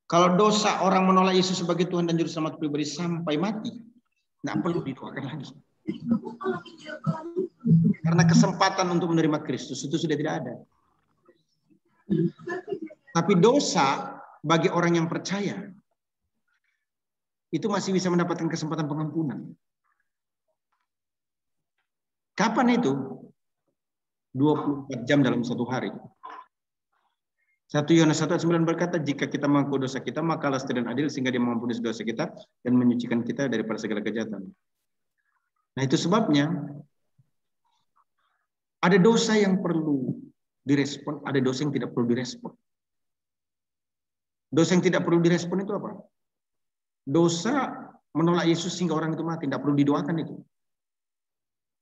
Kalau dosa orang menolak Yesus sebagai Tuhan dan Juru Selamat pribadi sampai mati, tidak perlu didoakan lagi. Karena kesempatan untuk menerima Kristus itu sudah tidak ada. Tapi dosa bagi orang yang percaya itu masih bisa mendapatkan kesempatan pengampunan. Kapan itu? 24 jam dalam satu hari. 1 Yohanes 1:9 berkata, jika kita mengaku dosa kita, maka Allah setia dan adil sehingga Dia mengampuni dosa kita dan menyucikan kita daripada segala kejahatan. Nah, itu sebabnya ada dosa yang perlu direspon, ada dosa yang tidak perlu direspon. Dosa yang tidak perlu direspon itu apa? Dosa menolak Yesus sehingga orang itu mati, tidak perlu didoakan itu.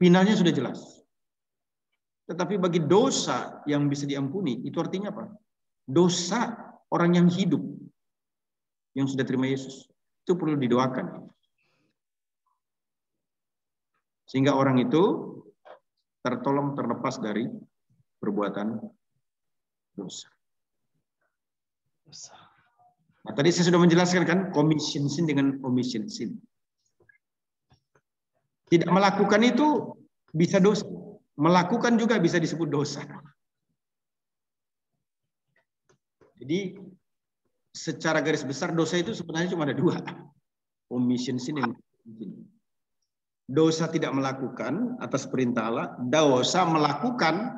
Finalnya sudah jelas. Tetapi bagi dosa yang bisa diampuni, itu artinya apa? Dosa orang yang hidup, yang sudah terima Yesus, itu perlu didoakan. Sehingga orang itu tertolong, terlepas dari perbuatan dosa. Nah, tadi saya sudah menjelaskan kan, commission sin dengan omission sin. Tidak melakukan itu bisa dosa. Melakukan juga bisa disebut dosa. Jadi secara garis besar dosa itu sebenarnya cuma ada dua. Omission sin dan commission. Dosa tidak melakukan atas perintah Allah, dosa melakukan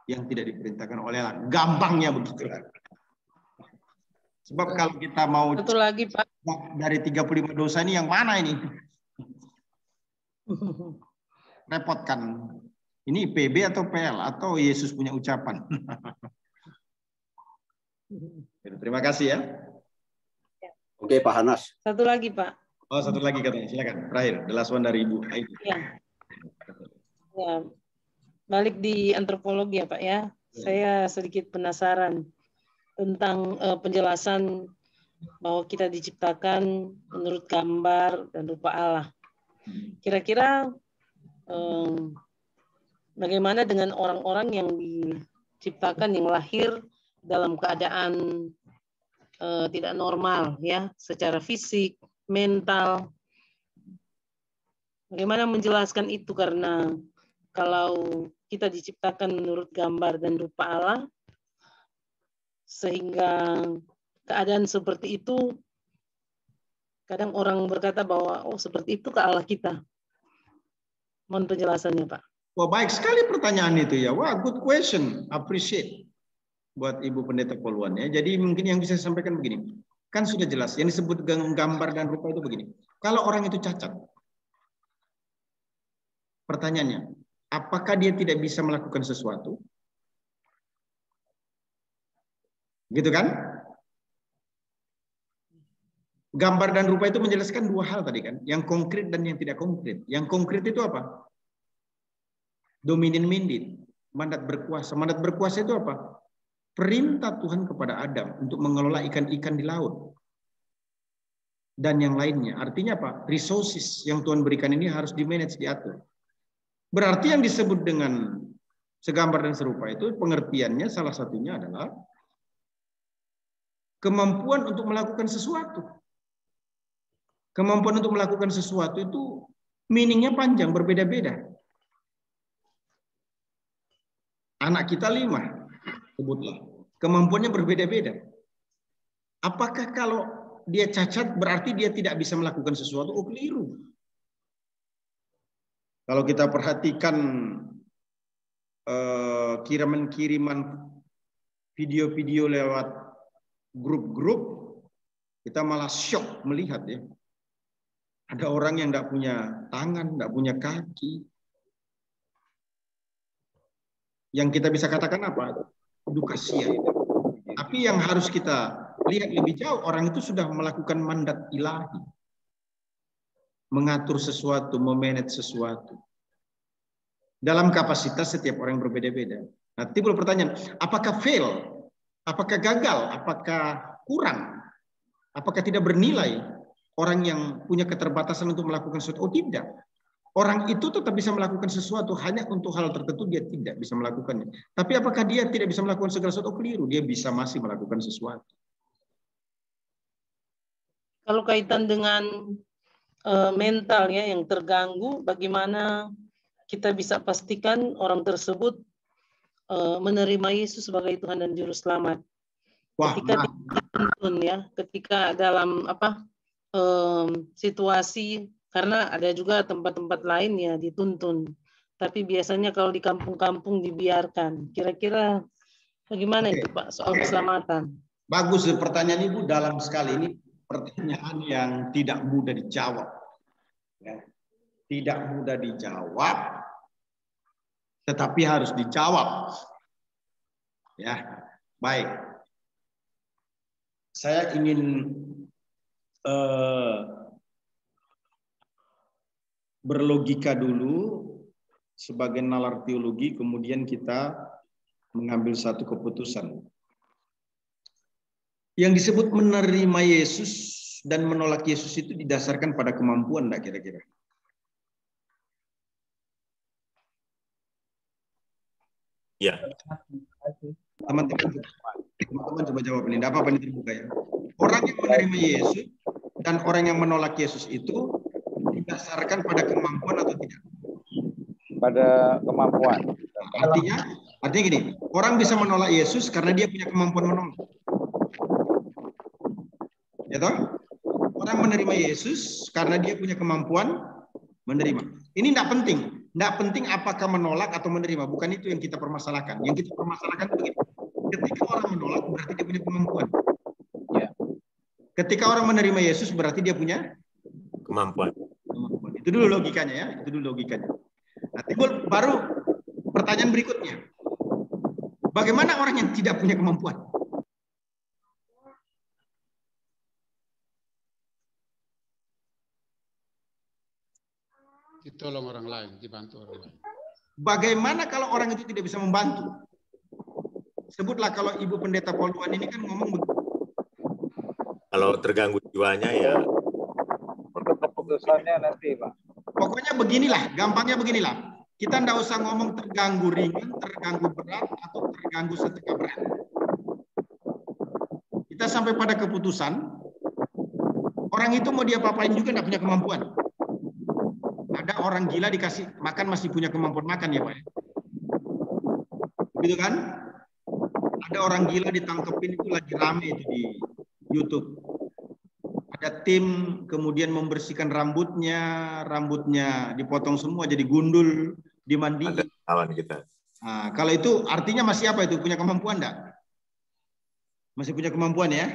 yang tidak diperintahkan oleh Allah. Gampangnya begitu. Sebab kalau kita mau satu lagi, Pak, dari 35 dosa ini yang mana ini? Repot kan. Ini PB atau PL atau Yesus punya ucapan. Terima kasih ya. Oke, Pak Hanas. Satu lagi, Pak. Oh, satu lagi katanya. Silakan. Terakhir, the last one dari Ibu. Ya. Ya. Balik di antropologi ya, Pak ya. Saya sedikit penasaran tentang penjelasan bahwa kita diciptakan menurut gambar dan rupa Allah. Kira-kira bagaimana dengan orang-orang yang diciptakan, yang lahir dalam keadaan tidak normal ya, secara fisik, mental. Bagaimana menjelaskan itu? Karena kalau kita diciptakan menurut gambar dan rupa Allah, sehingga keadaan seperti itu, kadang orang berkata bahwa oh seperti itu ke Allah kita. Mohon penjelasannya, Pak. Wah, baik sekali pertanyaan itu ya. Wah, good question. Appreciate. buat Ibu Pendeta Poluan ya. Jadi mungkin yang bisa saya sampaikan begini. Kan sudah jelas, yang disebut gambar dan rupa itu begini. Kalau orang itu cacat, pertanyaannya, apakah dia tidak bisa melakukan sesuatu? Gitu kan? Gambar dan rupa itu menjelaskan dua hal tadi kan, yang konkret dan yang tidak konkret. Yang konkret itu apa? Dominion mandate, mandat berkuasa. Mandat berkuasa itu apa? Perintah Tuhan kepada Adam untuk mengelola ikan-ikan di laut. Dan yang lainnya. Artinya apa? Resources yang Tuhan berikan ini harus di-manage, diatur. Berarti yang disebut dengan segambar dan serupa itu pengertiannya salah satunya adalah kemampuan untuk melakukan sesuatu. Kemampuan untuk melakukan sesuatu itu meaningnya panjang, berbeda-beda. Anak kita 5. Sebutlah. Kemampuannya berbeda-beda. Apakah kalau dia cacat berarti dia tidak bisa melakukan sesuatu? Oh, keliru. Kalau kita perhatikan kiriman-kiriman video-video lewat grup-grup, kita malah shock melihat ya. Ada orang yang tidak punya tangan, tidak punya kaki. Yang kita bisa katakan apa? Duka sia. Tapi yang harus kita lihat lebih jauh, orang itu sudah melakukan mandat ilahi. Mengatur sesuatu, memanage sesuatu. Dalam kapasitas setiap orang berbeda-beda. Nah, timbul pertanyaan, apakah fail? Apakah gagal? Apakah kurang? Apakah tidak bernilai orang yang punya keterbatasan untuk melakukan sesuatu? Oh, tidak. Orang itu tetap bisa melakukan sesuatu, hanya untuk hal tertentu dia tidak bisa melakukannya. Tapi apakah dia tidak bisa melakukan segala sesuatu? Oh, keliru. Dia bisa masih melakukan sesuatu. Kalau kaitan dengan mental ya yang terganggu, bagaimana kita bisa pastikan orang tersebut menerima Yesus sebagai Tuhan dan Juru Selamat? Wah, ketika dalam situasi, karena ada juga tempat-tempat lain ya dituntun. Tapi biasanya kalau di kampung-kampung dibiarkan. Kira-kira bagaimana itu Pak soal keselamatan? Bagus pertanyaan Ibu, dalam sekali. Ini pertanyaan yang tidak mudah dijawab. Ya. Tidak mudah dijawab, tetapi harus dijawab. Ya, baik. Saya ingin berlogika dulu sebagai nalar teologi, kemudian kita mengambil satu keputusan. Yang disebut menerima Yesus dan menolak Yesus itu didasarkan pada kemampuan, enggak kira-kira? Ya. Teman-teman coba jawab ini. Tidak apa-apa ini terbuka ya. Orang yang menerima Yesus dan orang yang menolak Yesus itu didasarkan pada kemampuan atau tidak? Pada kemampuan. Artinya gini, orang bisa menolak Yesus karena dia punya kemampuan menolak. Ya toh? Orang menerima Yesus karena dia punya kemampuan menerima. Ini tidak penting. Tidak penting apakah menolak atau menerima. Bukan itu yang kita permasalahkan. Yang kita permasalahkan begini. Ketika orang menolak berarti dia punya kemampuan. Ya. Ketika orang menerima Yesus berarti dia punya Kemampuan. Itu dulu logikanya ya. Itu dulu logikanya. Nah, timbul baru pertanyaan berikutnya. Bagaimana orang yang tidak punya kemampuan? Ditolong orang lain, dibantu orang lain. Bagaimana kalau orang itu tidak bisa membantu? Sebutlah kalau Ibu Pendeta Poluan ini kan ngomong begitu. Kalau terganggu jiwanya ya. Untuk keputusannya nanti, Pak. Pokoknya beginilah, gampangnya beginilah. Kita tidak usah ngomong terganggu ringan, terganggu berat, atau terganggu setengah berat. Kita sampai pada keputusan, orang itu mau dia papain juga tidak punya kemampuan. Ada orang gila dikasih makan masih punya kemampuan makan ya Pak. Gitu kan? Ada orang gila ditangkepin itu lagi rame itu di YouTube. Ada tim kemudian membersihkan rambutnya dipotong semua jadi gundul, dimandiin. Ada kawan kita. Nah, kalau itu artinya masih apa itu? Punya kemampuan enggak? Masih punya kemampuan ya?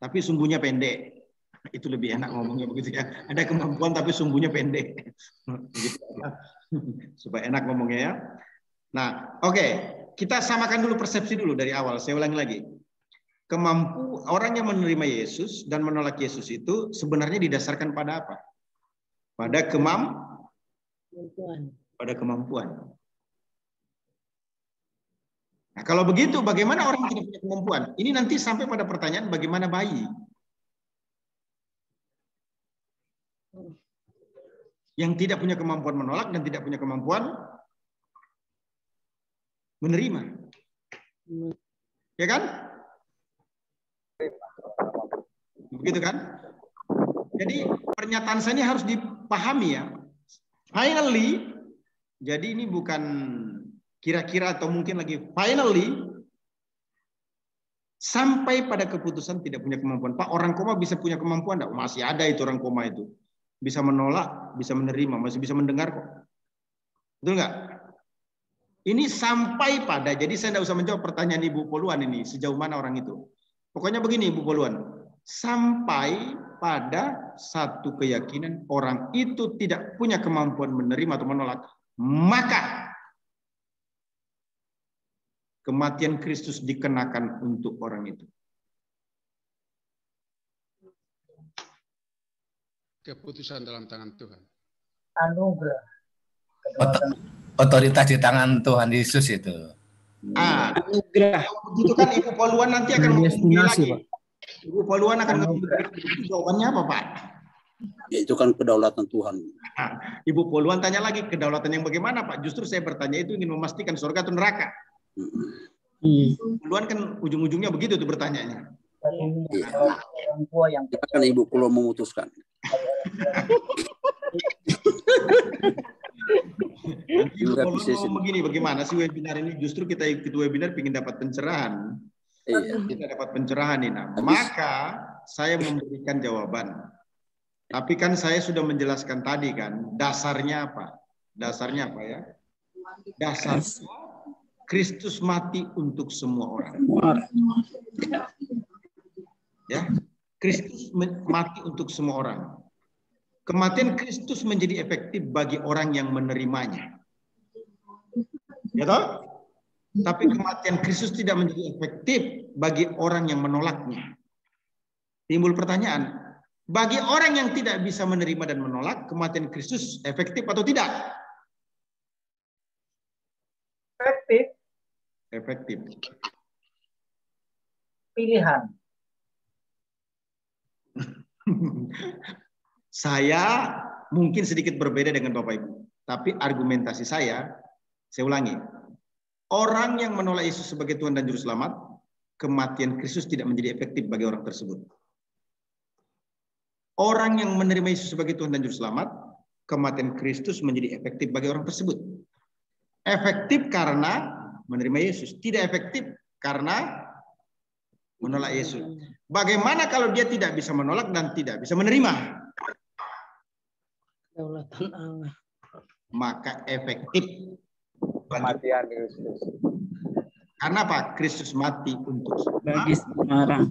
Tapi sumbunya pendek. Itu lebih enak ngomongnya begitu ya. Ada kemampuan tapi sumbunya pendek. Supaya enak ngomongnya ya. Nah, oke. Kita samakan dulu persepsi dulu dari awal. Saya ulangi lagi. Orang yang menerima Yesus dan menolak Yesus itu sebenarnya didasarkan pada apa? Pada kemampuan. Nah, kalau begitu bagaimana orang yang tidak punya kemampuan? Ini nanti sampai pada pertanyaan bagaimana bayi yang tidak punya kemampuan menolak dan tidak punya kemampuan menerima. Ya kan? Begitu kan? Jadi pernyataan saya ini harus dipahami ya. Finally, jadi ini bukan kira-kira atau mungkin lagi finally sampai pada keputusan tidak punya kemampuan. Pak, orang koma bisa punya kemampuan enggak? Masih ada itu orang koma itu. Bisa menolak, bisa menerima, masih bisa mendengar kok. Betul nggak? Ini sampai pada, jadi saya tidak usah menjawab pertanyaan Ibu Poluan ini, sejauh mana orang itu. Pokoknya begini Ibu Poluan, sampai pada satu keyakinan orang itu tidak punya kemampuan menerima atau menolak, maka kematian Kristus dikenakan untuk orang itu. Keputusan dalam tangan Tuhan. Anugerah. Otoritas di tangan Tuhan Yesus itu. Anugerah. Begitu kan Ibu Poluan nanti akan ngomong lagi. Ibu Poluan akan ngomong jawabannya apa Pak? Ya, itu kan kedaulatan Tuhan. Ibu Poluan tanya lagi, kedaulatan yang bagaimana Pak? Justru saya bertanya itu ingin memastikan surga atau neraka. Poluan kan ujung-ujungnya begitu tuh bertanyanya. Kita kan Ibu Poluan memutuskan. Ibu Poluan begini, bagaimana sih webinar ini? Justru kita ikut webinar ingin dapat pencerahan. Kita dapat pencerahan ini. Nah, maka saya memberikan jawaban. Tapi kan saya sudah menjelaskan tadi kan, dasarnya apa? Dasarnya apa ya? Dasarnya Kristus mati untuk semua orang. Ya, Kristus mati untuk semua orang. Kematian Kristus menjadi efektif bagi orang yang menerimanya. Ya toh? Tapi kematian Kristus tidak menjadi efektif bagi orang yang menolaknya. Timbul pertanyaan, bagi orang yang tidak bisa menerima dan menolak, kematian Kristus efektif atau tidak? Efektif. Efektif. Pilihan. Saya mungkin sedikit berbeda dengan Bapak Ibu, tapi argumentasi saya ulangi. Orang yang menolak Yesus sebagai Tuhan dan Juru Selamat, kematian Kristus tidak menjadi efektif bagi orang tersebut. Orang yang menerima Yesus sebagai Tuhan dan Juru Selamat, kematian Kristus menjadi efektif bagi orang tersebut. Efektif karena menerima Yesus, tidak efektif karena menolak Yesus. Bagaimana kalau dia tidak bisa menolak dan tidak bisa menerima? Kedaulatan Allah. Maka efektif kematian Kristus. Karena apa? Kristus mati untuk bagi semua orang.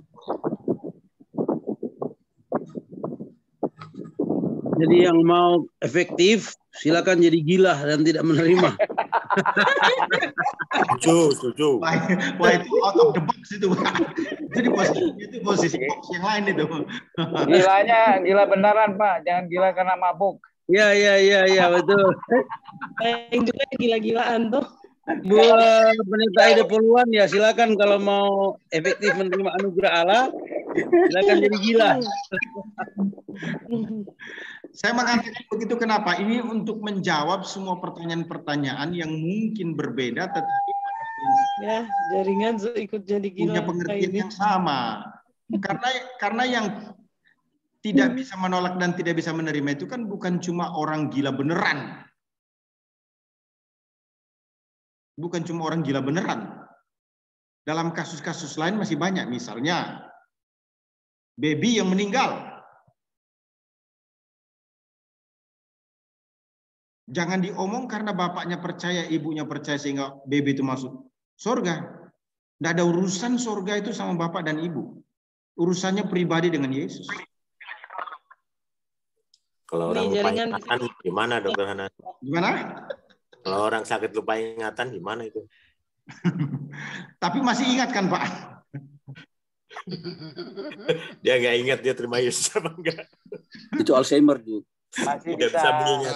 Jadi yang mau efektif silakan jadi gila dan tidak menerima. Setuju. Wah itu out of the box itu, Pak. Itu posisi box yang lain itu. Gilanya gila beneran, Pak. Jangan gila karena mabuk. Ya, betul. Yang juga gila-gilaan tuh. Buat Pendeta Ida Poluan ya silakan kalau mau efektif menerima anugerah Allah, silakan jadi gila. Saya mengatakan begitu kenapa? Ini untuk menjawab semua pertanyaan-pertanyaan yang mungkin berbeda, tetapi ya jaringan ikut jadi gila. Punya pengertian yang sama. Karena yang tidak bisa menolak dan tidak bisa menerima itu kan bukan cuma orang gila beneran. Bukan cuma orang gila beneran. Dalam kasus-kasus lain masih banyak. Misalnya, baby yang meninggal. Jangan diomong karena bapaknya percaya, ibunya percaya sehingga baby itu masuk surga. Tidak ada urusan surga itu sama Bapak dan Ibu. Urusannya pribadi dengan Yesus. Kalau orang lupa ingatan gimana, Dokter Hanas? Gimana? Kalau orang sakit lupa ingatan gimana itu? Tapi masih ingat kan, Pak? Dia nggak ingat dia terima Yesus apa enggak? Itu Alzheimer juga. Masih Nggak bisa mengingat.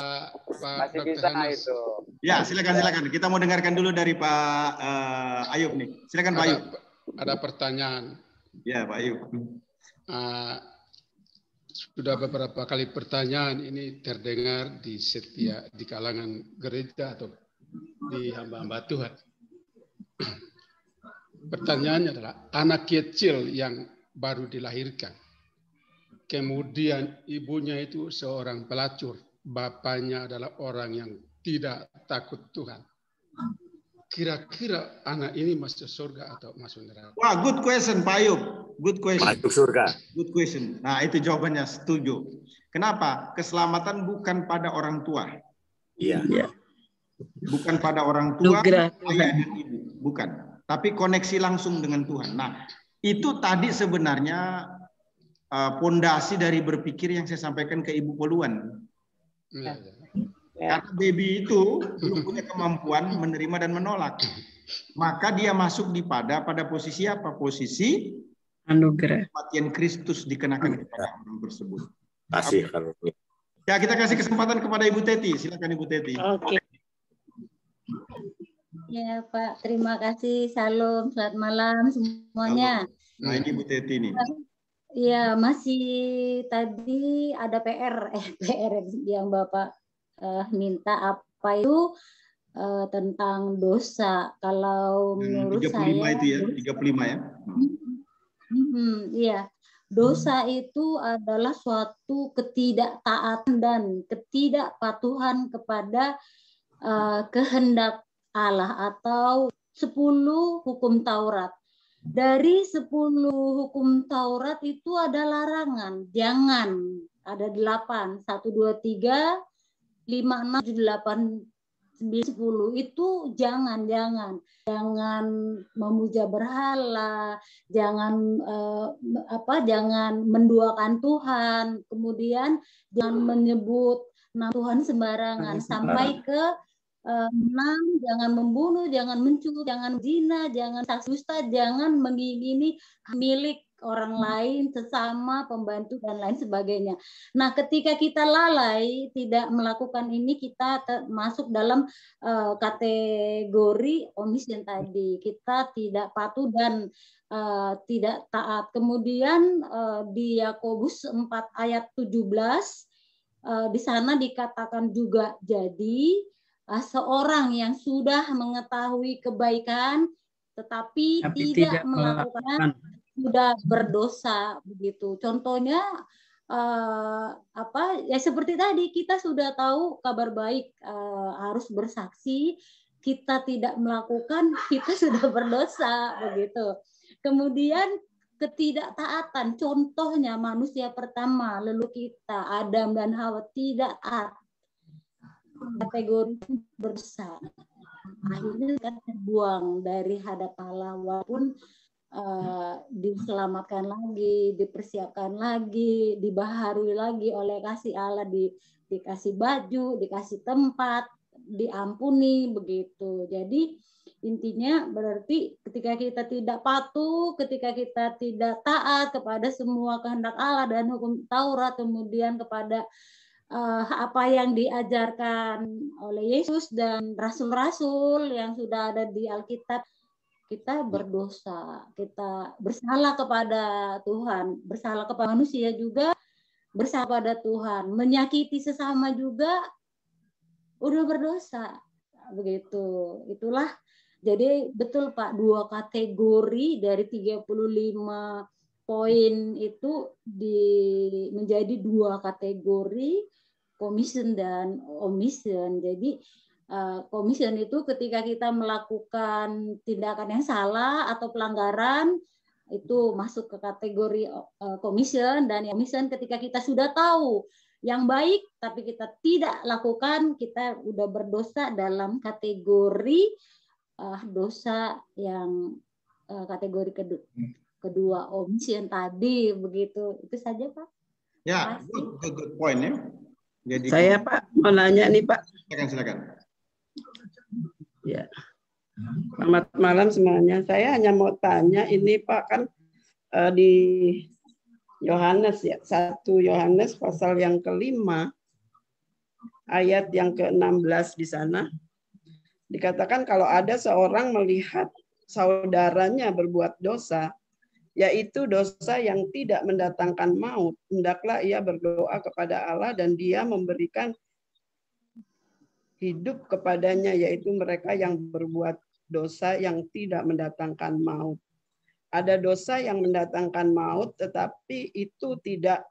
Masih bisa itu. Ya, silakan. Kita mau dengarkan dulu dari Pak Ayub nih. Silakan Pak Ayub. Ada pertanyaan. Ya, Pak Ayub. Sudah beberapa kali pertanyaan ini terdengar di kalangan gereja atau di hamba-hamba Tuhan. Pertanyaannya adalah anak kecil yang baru dilahirkan, kemudian ibunya itu seorang pelacur, bapaknya adalah orang yang tidak takut Tuhan. Kira-kira anak ini masuk surga atau masuk neraka? Wah, good question, Pak Ayub. Good question. Masuk surga. Good question. Nah, itu jawabannya setuju. Kenapa? Keselamatan bukan pada orang tua. Iya. Bukan pada orang tua, ayah dan ibu. Bukan. Tapi koneksi langsung dengan Tuhan. Nah, itu tadi sebenarnya pondasi dari berpikir yang saya sampaikan ke Ibu Poluan. Karena baby itu belum punya kemampuan menerima dan menolak. Maka dia masuk pada posisi apa? Posisi anugerah. Kematian Kristus dikenakan kepada orang tersebut. Kasih kalau. Ya, kita kasih kesempatan kepada Ibu Teti. Silakan Ibu Teti. Oke. Ya Pak, terima kasih. Salam, selamat malam semuanya. Nah, ini Ibu Teti nih. Ya, masih tadi ada PR yang Bapak minta apa itu tentang dosa. Kalau menurut 35 saya itu ya, 35 ya. Iya. Dosa itu adalah suatu ketidaktaatan dan ketidakpatuhan kepada kehendak Allah atau 10 hukum Taurat. Dari 10 hukum Taurat itu ada larangan, jangan, ada 8, 1, 2, 3, 5, 6, 7, 8, 9, 10, itu jangan memuja berhala, jangan menduakan Tuhan, kemudian jangan menyebut nama Tuhan sembarangan, sampai ke 6, jangan membunuh, jangan mencuri, jangan zina, jangan saksi dusta, jangan mengingini milik orang lain, sesama, pembantu, dan lain sebagainya. Nah, ketika kita lalai, tidak melakukan ini, kita masuk dalam kategori omission tadi. Kita tidak patuh dan tidak taat. Kemudian di Yakobus 4 ayat 17, di sana dikatakan juga, jadi seorang yang sudah mengetahui kebaikan tetapi tidak melakukan sudah berdosa begitu. Contohnya ya seperti tadi, kita sudah tahu kabar baik, harus bersaksi, kita tidak melakukan, kita sudah berdosa begitu. Kemudian ketidaktaatan, contohnya manusia pertama, leluhur kita Adam dan Hawa tidak taat, kategori berdosa, akhirnya kan terbuang dari hadapan Allah, walaupun diselamatkan lagi, dipersiapkan lagi, dibaharui lagi oleh kasih Allah, dikasih baju, dikasih tempat, diampuni begitu. Jadi intinya berarti ketika kita tidak patuh, ketika kita tidak taat kepada semua kehendak Allah dan hukum Taurat, kemudian kepada apa yang diajarkan oleh Yesus dan rasul-rasul yang sudah ada di Alkitab, kita berdosa, kita bersalah kepada Tuhan, bersalah kepada manusia juga, bersalah pada Tuhan, menyakiti sesama juga udah berdosa begitu. Itulah, jadi betul Pak, 2 kategori dari 35 poin itu menjadi 2 kategori, commission dan omission. Jadi commission itu ketika kita melakukan tindakan yang salah atau pelanggaran, itu masuk ke kategori commission, dan omission ketika kita sudah tahu yang baik tapi kita tidak lakukan, kita udah berdosa dalam kategori dosa yang kategori kedua omisi yang tadi begitu. Itu saja Pak. Ya, good point ya. Jadi saya Pak mau nanya nih Pak. Silakan. Ya. Selamat malam semuanya. Saya hanya mau tanya ini Pak, kan di Yohanes ya, 1 Yohanes pasal yang ke-5 ayat yang ke-16 di sana dikatakan kalau ada seorang melihat saudaranya berbuat dosa, yaitu dosa yang tidak mendatangkan maut, hendaklah ia berdoa kepada Allah dan Dia memberikan hidup kepadanya, yaitu mereka yang berbuat dosa yang tidak mendatangkan maut. Ada dosa yang mendatangkan maut, tetapi itu tidak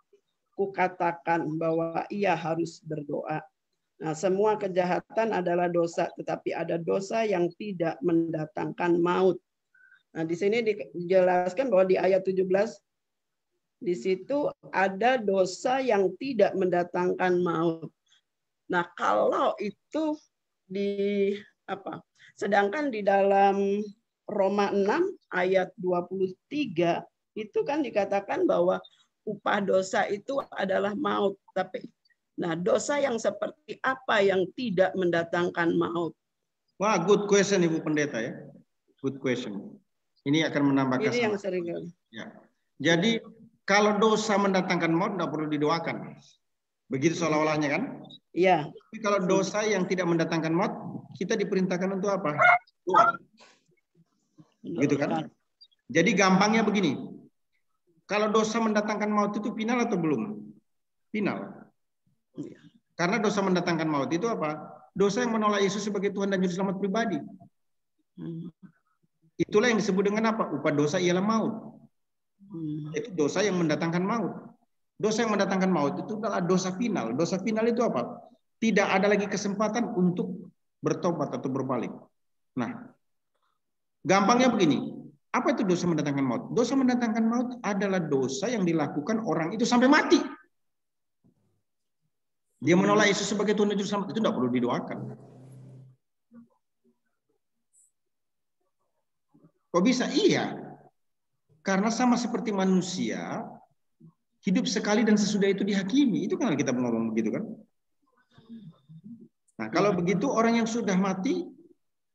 kukatakan bahwa ia harus berdoa. Nah, semua kejahatan adalah dosa, tetapi ada dosa yang tidak mendatangkan maut. Nah, di sini dijelaskan bahwa di ayat 17 di situ ada dosa yang tidak mendatangkan maut. Nah, kalau itu sedangkan di dalam Roma 6 ayat 23 itu kan dikatakan bahwa upah dosa itu adalah maut. Nah, dosa yang seperti apa yang tidak mendatangkan maut? Wah, good question Ibu Pendeta ya. Good question. Ini akan menambah Ini yang sering. Ya. Jadi kalau dosa mendatangkan maut tidak perlu didoakan. Begitu seolah-olahnya kan? Iya. Tapi kalau dosa yang tidak mendatangkan maut, kita diperintahkan untuk apa? Doa. Gitu kan? Jadi gampangnya begini. Kalau dosa mendatangkan maut itu final atau belum? Final. Karena dosa mendatangkan maut itu apa? Dosa yang menolak Yesus sebagai Tuhan dan Juru Selamat pribadi. Itulah yang disebut dengan apa? Upah dosa ialah maut. Itu dosa yang mendatangkan maut. Dosa yang mendatangkan maut itu adalah dosa final. Dosa final itu apa? Tidak ada lagi kesempatan untuk bertobat atau berbalik. Nah, gampangnya begini. Apa itu dosa mendatangkan maut? Dosa mendatangkan maut adalah dosa yang dilakukan orang itu sampai mati. Dia menolak Yesus sebagai Tuhan dan Juru Selamat, itu tidak perlu didoakan. Kok bisa? Iya. Karena sama seperti manusia, hidup sekali dan sesudah itu dihakimi. Itu kan kita ngomong begitu kan? Nah, kalau begitu orang yang sudah mati,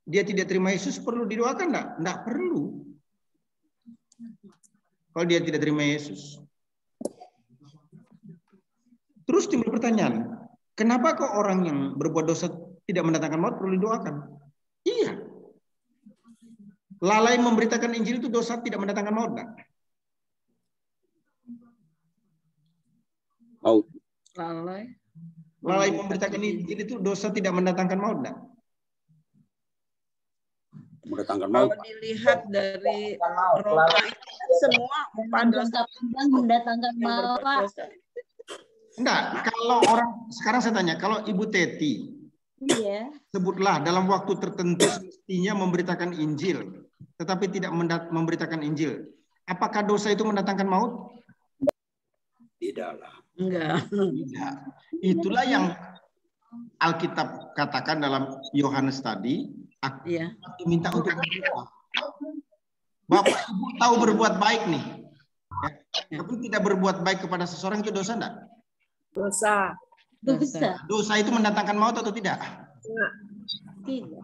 dia tidak terima Yesus, perlu didoakan enggak? Enggak perlu. Kalau dia tidak terima Yesus. Terus timbul pertanyaan, kenapa kok orang yang berbuat dosa tidak mendatangkan maut perlu didoakan? Iya. Lalai memberitakan Injil itu dosa tidak mendatangkan maut, enggak? Maut. Lalai memberitakan Injil itu dosa tidak mendatangkan maut, enggak? Mendatangkan maut. Kalau dilihat dari Roma itu kan semua upah dosa mendatangkan maut, Pak. Enggak, kalau orang sekarang saya tanya, kalau Ibu Teti, iya, sebutlah dalam waktu tertentu mestinya memberitakan Injil, tetapi tidak memberitakan Injil. Apakah dosa itu mendatangkan maut? Tidaklah. Enggak. Tidak. Itulah yang Alkitab katakan dalam Yohanes tadi. Aku minta untuk berdoa. Bapak Ibu tahu berbuat baik nih, tapi tidak berbuat baik kepada seseorang itu dosa enggak? Dosa. Dosa itu mendatangkan maut atau tidak? Tidak.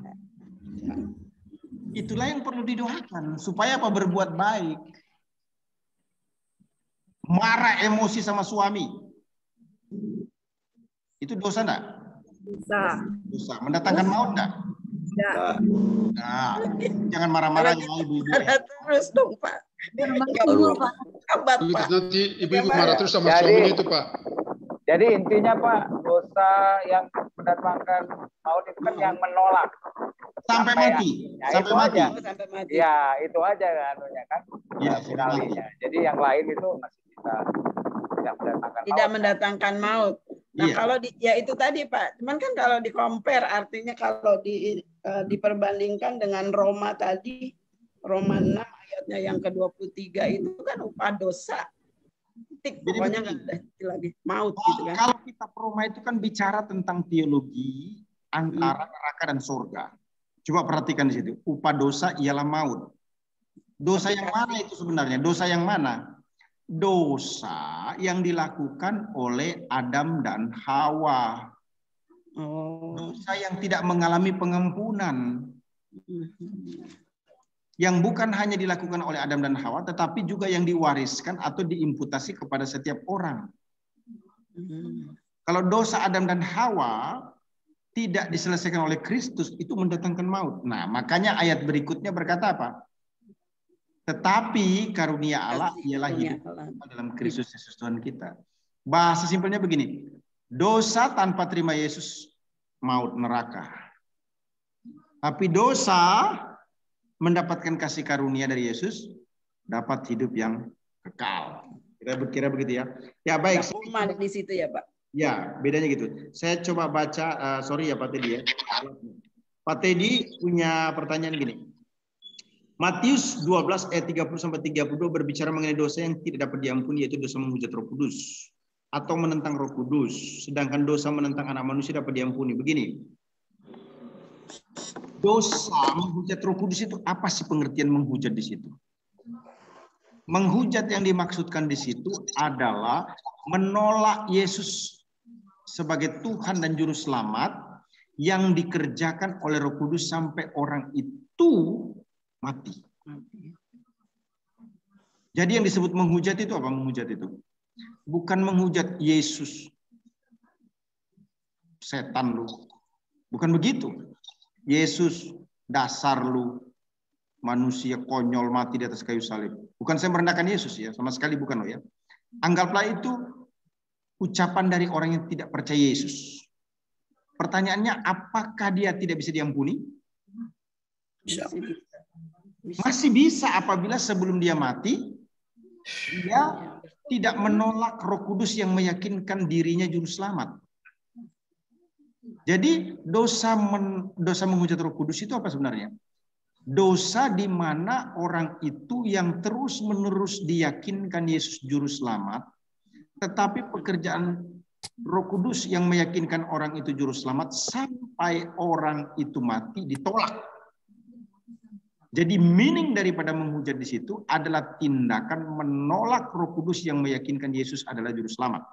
Itulah yang perlu didoakan supaya apa? Berbuat baik. Marah emosi sama suami, itu dosa enggak? Dosa. Mendatangkan maut enggak? Nah, jangan marah-marah ya ibu-ibu. Terus dong Pak. Nanti ibu-ibu marah terus sama suaminya itu Pak. Jadi intinya Pak, dosa yang mendatangkan maut itu kan yang menolak sampai mati. Ya, sampai mati. Ya, itu aja anunya kan. Ya, finalnya. Jadi yang lain itu masih bisa tidak mendatangkan maut. Nah, kalau ya itu tadi Pak. Cuman kan kalau di compare artinya kalau diperbandingkan dengan Roma tadi, Roma 6 ayatnya yang ke-23 itu kan upah dosa. Pokoknya nggak ada lagi maut gitu kan. Kalau kitab Roma itu kan bicara tentang teologi antara neraka dan surga. Coba perhatikan di situ. Upah dosa ialah maut. Dosa yang mana itu sebenarnya? Dosa yang mana? Dosa yang dilakukan oleh Adam dan Hawa. Dosa yang tidak mengalami pengampunan. Yang bukan hanya dilakukan oleh Adam dan Hawa, tetapi juga yang diwariskan atau diimputasi kepada setiap orang. Kalau dosa Adam dan Hawa tidak diselesaikan oleh Kristus, itu mendatangkan maut. Nah, makanya ayat berikutnya berkata apa? Tetapi karunia Allah ialah hidup dalam Kristus Yesus Tuhan kita. Bahasa simpelnya begini, dosa tanpa terima Yesus, maut neraka. Tapi dosa mendapatkan kasih karunia dari Yesus, dapat hidup yang kekal. Kira-kira begitu ya. Ya baik. Di situ ya Pak. Ya, bedanya gitu. Saya coba baca, sorry ya Pak Teddy ya. Pak Teddy punya pertanyaan gini. Matius 12 ayat 30-32 berbicara mengenai dosa yang tidak dapat diampuni, yaitu dosa menghujat Roh Kudus atau menentang Roh Kudus. Sedangkan dosa menentang anak manusia dapat diampuni. Begini. Dosa menghujat Roh Kudus itu apa sih pengertian menghujat di situ? Menghujat yang dimaksudkan di situ adalah menolak Yesus sebagai Tuhan dan Juru Selamat yang dikerjakan oleh Roh Kudus sampai orang itu mati. Jadi yang disebut menghujat itu apa? Menghujat itu bukan menghujat Yesus, setan lu. Bukan begitu. Yesus, dasar lu, manusia konyol mati di atas kayu salib. Bukan saya merendahkan Yesus ya, sama sekali bukan loh ya. Anggaplah itu ucapan dari orang yang tidak percaya Yesus. Pertanyaannya, apakah dia tidak bisa diampuni? Bisa. Masih bisa apabila sebelum dia mati, dia tidak menolak Roh Kudus yang meyakinkan dirinya Juru Selamat. Jadi dosa menghujat Roh Kudus itu apa sebenarnya? Dosa di mana orang itu yang terus-menerus diyakinkan Yesus Juru Selamat, tetapi pekerjaan Roh Kudus yang meyakinkan orang itu Juru Selamat sampai orang itu mati ditolak. Jadi meaning daripada menghujat di situ adalah tindakan menolak Roh Kudus yang meyakinkan Yesus adalah Juru Selamat.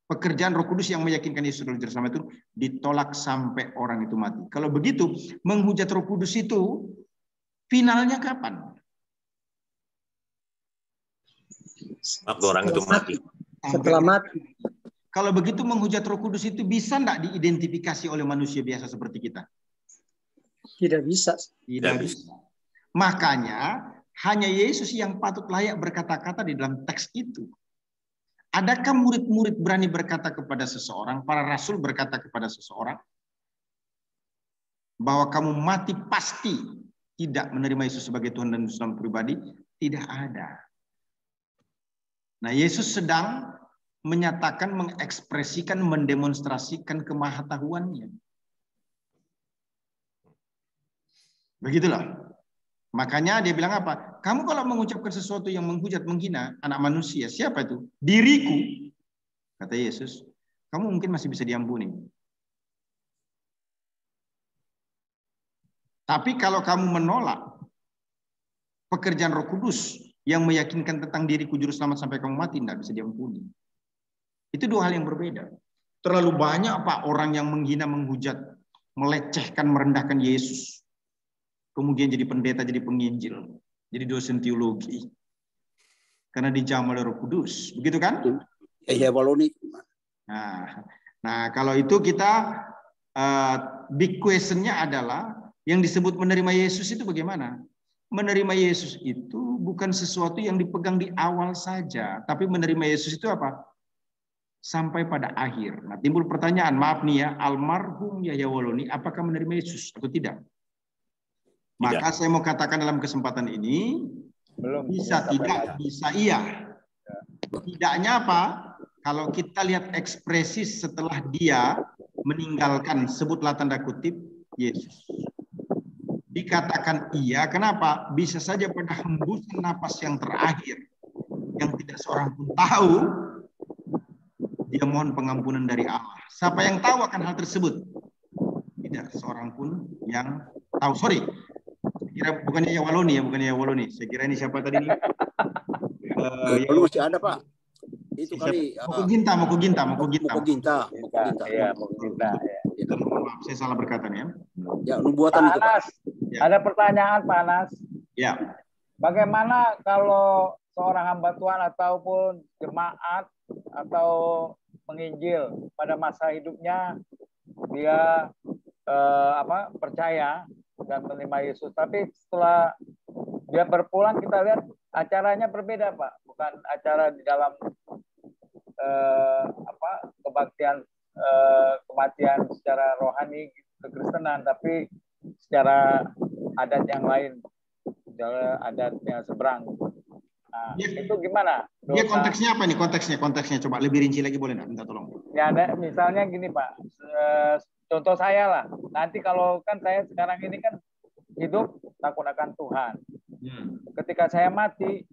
Pekerjaan Roh Kudus yang meyakinkan Yesus adalah Juru Selamat itu ditolak sampai orang itu mati. Kalau begitu, menghujat Roh Kudus itu finalnya kapan? Waktu orang itu mati. Setelah mati. Kalau begitu menghujat Roh Kudus itu bisa enggak diidentifikasi oleh manusia biasa seperti kita? Tidak bisa. Tidak bisa. Makanya hanya Yesus yang patut layak berkata-kata di dalam teks itu. Adakah murid-murid berani berkata kepada seseorang, para rasul berkata kepada seseorang, bahwa kamu mati pasti tidak menerima Yesus sebagai Tuhan dan Juru Selamat pribadi? Tidak ada. Nah, Yesus sedang menyatakan, mengekspresikan, mendemonstrasikan kemahatauannya. Begitulah. Makanya dia bilang apa? Kamu kalau mengucapkan sesuatu yang menghujat, menghina anak manusia, siapa itu? Diriku, kata Yesus, kamu mungkin masih bisa diampuni. Tapi kalau kamu menolak pekerjaan Roh Kudus yang meyakinkan tentang diriku Juru Selamat sampai kamu mati, tidak bisa diampuni. Itu dua hal yang berbeda. Terlalu banyak Pak orang yang menghina, menghujat, melecehkan, merendahkan Yesus. Kemudian jadi pendeta, jadi penginjil, jadi dosen teologi. Karena dijamah oleh Roh Kudus. Begitu kan? Iya, Waloni. Nah, kalau itu kita big question-nya adalah yang disebut menerima Yesus itu bagaimana? Menerima Yesus itu bukan sesuatu yang dipegang di awal saja, tapi menerima Yesus itu apa? Sampai pada akhir. Nah, timbul pertanyaan, maaf nih ya, almarhum Yahya Waloni apakah menerima Yesus atau tidak? Maka saya mau katakan dalam kesempatan ini, bisa tidak, bisa iya. Tidaknya apa? Kalau kita lihat ekspresi setelah dia meninggalkan, sebutlah tanda kutip, Yesus. Dikatakan iya, kenapa? Bisa saja pada hembusan napas yang terakhir, yang tidak seorang pun tahu, dia mohon pengampunan dari Allah. Siapa yang tahu akan hal tersebut? Tidak seorang pun yang sorry. Kira bukannya ya Waloni ya, bukannya ya Waloni. Saya kira ini siapa tadi nih? Masih ada Pak. Itu kali Mokoginta. Iya, Mokoginta. Ya. Maaf, saya salah berkata nih ya. Ya, nubuatan Pak itu Pak. Anas, ada pertanyaan Pak Anas. Ya. Bagaimana kalau seorang hamba Tuhan ataupun jemaat atau menginjil pada masa hidupnya dia percaya dan menerima Yesus, tapi setelah dia berpulang kita lihat acaranya berbeda Pak, bukan acara di dalam kematian secara rohani kekristenan, tapi secara adat yang lain, adat yang seberang. Nah, itu gimana? Dia konteksnya apa nih? Konteksnya coba lebih rinci lagi boleh nggak? Minta tolong. Ya, misalnya gini Pak, contoh saya lah. Nanti kalau kan saya sekarang ini kan hidup takut akan Tuhan. Ketika saya mati,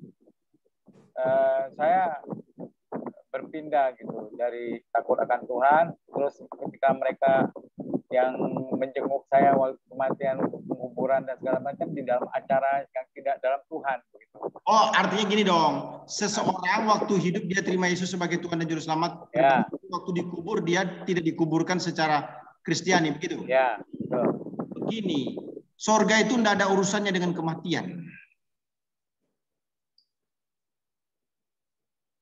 saya berpindah gitu dari takut akan Tuhan, terus ketika mereka yang menjenguk saya waktu kematian untuk penguburan dan segala macam di dalam acara yang tidak dalam Tuhan begitu. Oh, artinya gini dong, seseorang waktu hidup dia terima Yesus sebagai Tuhan dan Juru Selamat, ya. Waktu dikubur dia tidak dikuburkan secara Kristiani begitu? Ya, betul. Begini, sorga itu tidak ada urusannya dengan kematian.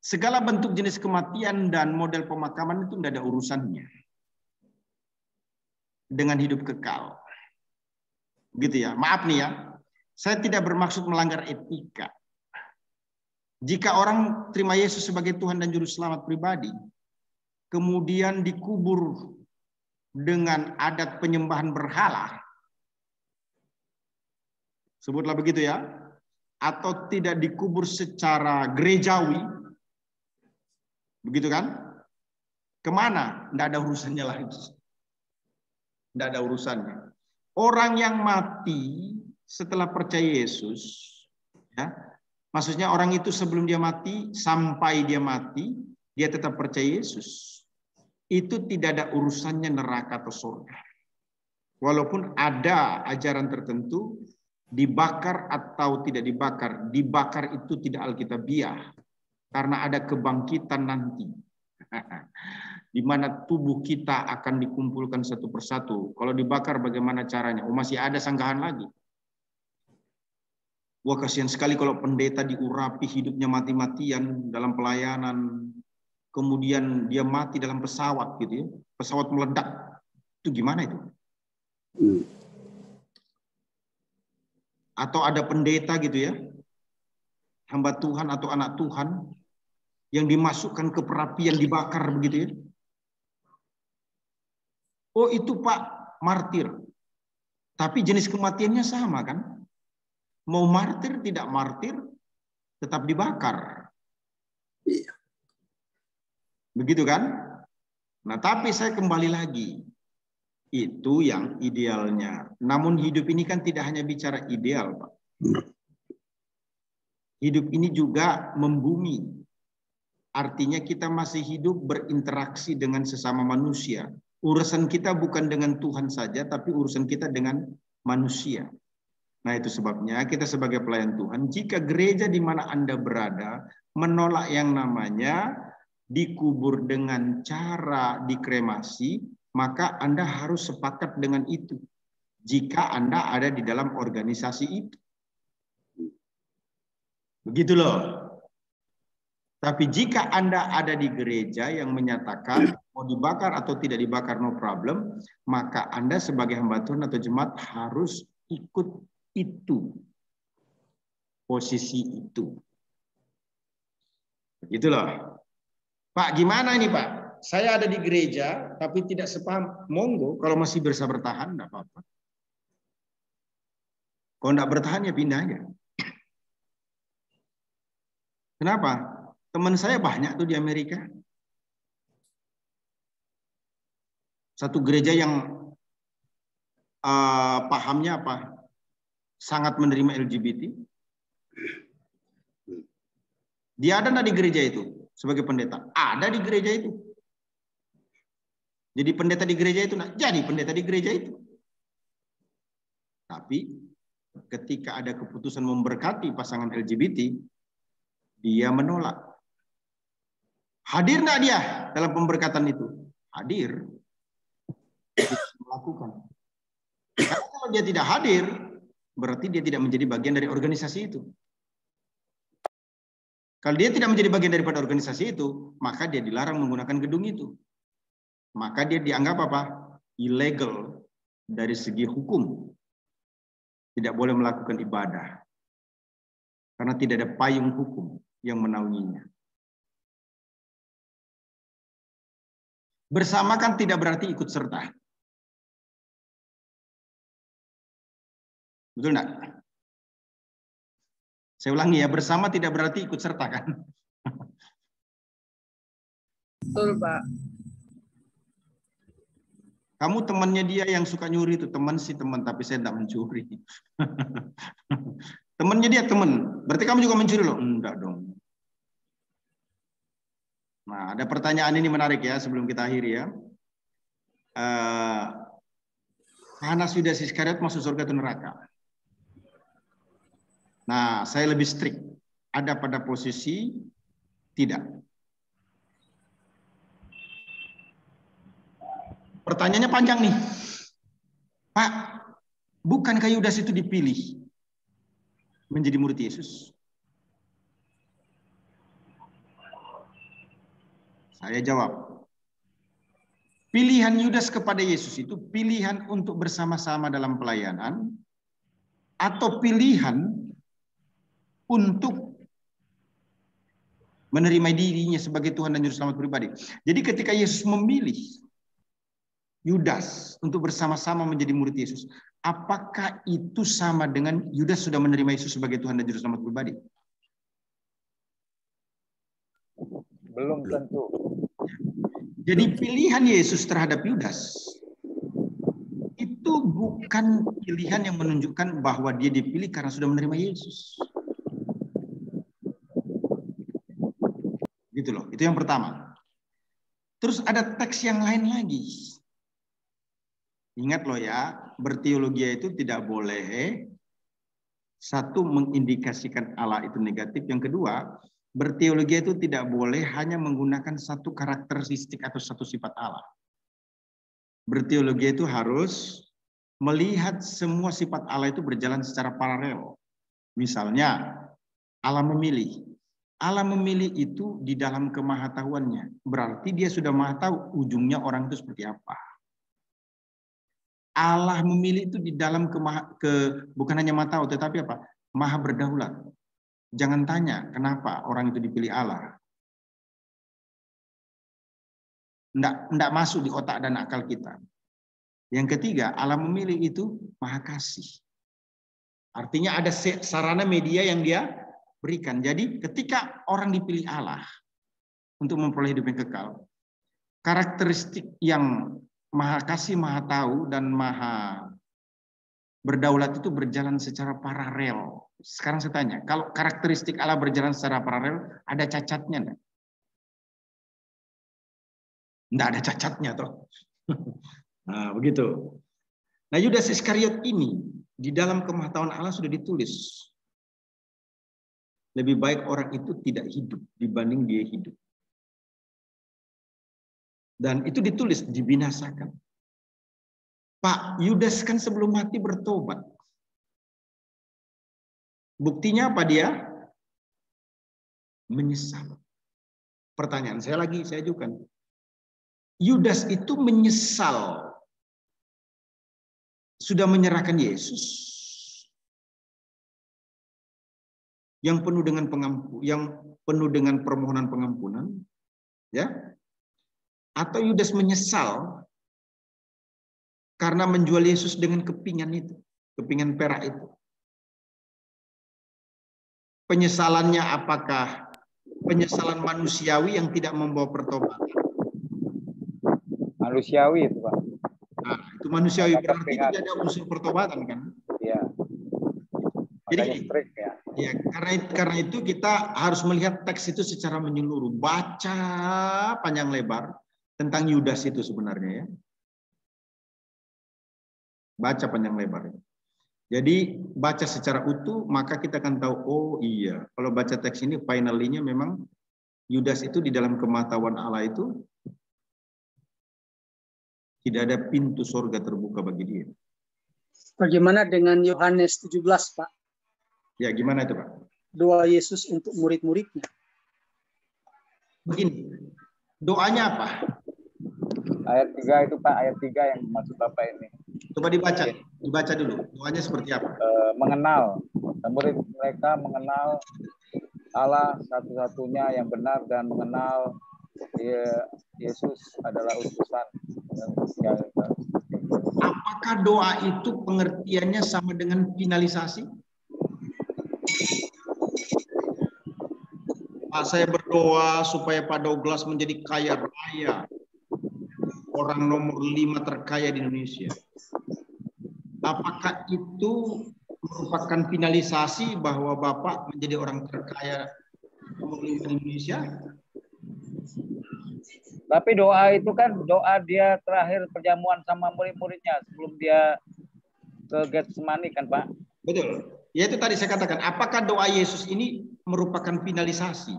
Segala bentuk jenis kematian dan model pemakaman itu tidak ada urusannya dengan hidup kekal. Gitu ya. Maaf nih ya. Saya tidak bermaksud melanggar etika. Jika orang terima Yesus sebagai Tuhan dan Juru Selamat pribadi, kemudian dikubur dengan adat penyembahan berhala, sebutlah begitu ya, atau tidak dikubur secara gerejawi, begitu kan? Kemana? Tidak ada urusannya lagi. Tidak ada urusannya. Orang yang mati setelah percaya Yesus, ya, maksudnya orang itu sebelum dia mati, sampai dia mati, dia tetap percaya Yesus. Itu tidak ada urusannya neraka atau surga. Walaupun ada ajaran tertentu, dibakar atau tidak dibakar. Dibakar itu tidak alkitabiah. Karena ada kebangkitan nanti. Di mana tubuh kita akan dikumpulkan satu persatu. Kalau dibakar bagaimana caranya? Oh, masih ada sanggahan lagi. Wah, kasihan sekali kalau pendeta diurapi hidupnya mati-matian dalam pelayanan. Kemudian dia mati dalam pesawat gitu ya. Pesawat meledak. Itu gimana itu? Atau ada pendeta gitu ya. Hamba Tuhan atau anak Tuhan yang dimasukkan ke perapian dibakar begitu ya. Oh, itu Pak martir. Tapi jenis kematiannya sama kan? Mau martir tidak martir tetap dibakar. Iya. Begitu kan? Nah, tapi saya kembali lagi. Itu yang idealnya. Namun hidup ini kan tidak hanya bicara ideal, Pak. Hidup ini juga membumi. Artinya kita masih hidup berinteraksi dengan sesama manusia. Urusan kita bukan dengan Tuhan saja, tapi urusan kita dengan manusia. Nah, itu sebabnya kita sebagai pelayan Tuhan, jika gereja di mana Anda berada menolak yang namanya dikubur dengan cara dikremasi, maka Anda harus sepakat dengan itu. Jika Anda ada di dalam organisasi itu. Begitu loh. Tapi jika Anda ada di gereja yang menyatakan mau dibakar atau tidak dibakar no problem, maka Anda sebagai hamba Tuhan atau jemaat harus ikut itu. Posisi itu. Begitu loh. Pak, gimana ini Pak? Saya ada di gereja tapi tidak sepaham. Monggo, kalau masih bisa bertahan enggak apa-apa. Kalau enggak bertahan ya pindah aja. Kenapa? Teman saya banyak tuh di Amerika. Satu gereja yang pahamnya apa? Sangat menerima LGBT. Dia ada nggak di gereja itu sebagai pendeta? Ada di gereja itu. Jadi pendeta di gereja itu nggak jadi pendeta di gereja itu. Tapi ketika ada keputusan memberkati pasangan LGBT, dia menolak. Hadir nggak dia dalam pemberkatan itu? Hadir. Dia melakukan. Karena kalau dia tidak hadir, berarti dia tidak menjadi bagian dari organisasi itu. Kalau dia tidak menjadi bagian daripada organisasi itu, maka dia dilarang menggunakan gedung itu. Maka dia dianggap apa? Ilegal dari segi hukum. Tidak boleh melakukan ibadah. Karena tidak ada payung hukum yang menaunginya. Bersama kan tidak berarti ikut serta. Betul enggak? Saya ulangi ya, bersama tidak berarti ikut serta kan? Betul, Pak. Kamu temannya dia yang suka nyuri itu, teman sih teman, tapi saya tidak mencuri. Temannya dia teman, berarti kamu juga mencuri loh? Enggak dong. Nah, ada pertanyaan ini menarik ya sebelum kita akhiri ya. Hanas Yudas Iskariot masuk surga atau neraka? Nah, saya lebih strict. Ada pada posisi tidak. Pertanyaannya panjang nih. Pak, bukankah Yudas itu dipilih menjadi murid Yesus? Saya jawab. Pilihan Yudas kepada Yesus itu pilihan untuk bersama-sama dalam pelayanan atau pilihan untuk menerima dirinya sebagai Tuhan dan Juru Selamat pribadi. Jadi ketika Yesus memilih Yudas untuk bersama-sama menjadi murid Yesus, apakah itu sama dengan Yudas sudah menerima Yesus sebagai Tuhan dan Juru Selamat pribadi? Belum tentu. Jadi pilihan Yesus terhadap Yudas itu bukan pilihan yang menunjukkan bahwa dia dipilih karena sudah menerima Yesus. Gitu loh, itu yang pertama. Terus ada teks yang lain lagi. Ingat loh ya, berteologi itu tidak boleh satu mengindikasikan Allah itu negatif, yang kedua, berteologi itu tidak boleh hanya menggunakan satu karakteristik atau satu sifat Allah. Berteologi itu harus melihat semua sifat Allah itu berjalan secara paralel. Misalnya, Allah memilih. Allah memilih itu di dalam kemahatauannya. Berarti dia sudah maha tahu ujungnya orang itu seperti apa. Allah memilih itu di dalam bukan hanya maha tahu, tetapi apa? Maha berdaulat. Jangan tanya kenapa orang itu dipilih Allah. Nggak masuk di otak dan akal kita. Yang ketiga, Allah memilih itu maha kasih. Artinya ada sarana media yang dia berikan. Jadi ketika orang dipilih Allah untuk memperoleh hidup yang kekal, karakteristik yang maha kasih, maha tahu, dan maha berdaulat itu berjalan secara paralel. Sekarang saya tanya, kalau karakteristik Allah berjalan secara paralel, ada cacatnya enggak? Enggak ada cacatnya toh. Nah, begitu. Nah, Yudas Iskariot ini di dalam kemahatauan Allah sudah ditulis. Lebih baik orang itu tidak hidup dibanding dia hidup. Dan itu ditulis, dibinasakan. Pak, Yudas kan sebelum mati bertobat. Buktinya apa dia? Menyesal. Pertanyaan saya ajukan. Yudas itu menyesal sudah menyerahkan Yesus yang penuh dengan permohonan pengampunan, ya? Atau Yudas menyesal karena menjual Yesus dengan kepingan itu, kepingan perak itu. Penyesalannya apakah penyesalan manusiawi yang tidak membawa pertobatan? Manusiawi itu, Pak. Nah, itu manusiawi berarti tidak ada unsur pertobatan kan? Iya. Jadi ya, karena itu kita harus melihat teks itu secara menyeluruh, baca panjang lebar tentang Yudas itu sebenarnya ya. Baca panjang lebar. Jadi baca secara utuh, maka kita akan tahu, oh iya, kalau baca teks ini finally-nya memang Yudas itu di dalam kematahuan Allah itu tidak ada pintu surga terbuka bagi dia. Bagaimana dengan Yohanes 17, Pak? Ya, gimana itu, Pak? Doa Yesus untuk murid-muridnya. Begini, doanya apa? Ayat 3 itu Pak, ayat 3 yang maksud Bapak ini. Coba dibaca dulu. Doanya seperti apa? Mengenal, murid mereka mengenal Allah satu-satunya yang benar dan mengenal Yesus adalah utusan. Apakah doa itu pengertiannya sama dengan finalisasi? Pak, saya berdoa supaya Pak Douglas menjadi kaya raya. Orang nomor 5 terkaya di Indonesia. Apakah itu merupakan finalisasi bahwa Bapak menjadi orang terkaya nomor 5 di Indonesia? Tapi doa itu kan doa dia terakhir perjamuan sama murid-muridnya sebelum dia ke Getsemani kan Pak? Betul. Ya itu tadi saya katakan, apakah doa Yesus ini merupakan finalisasi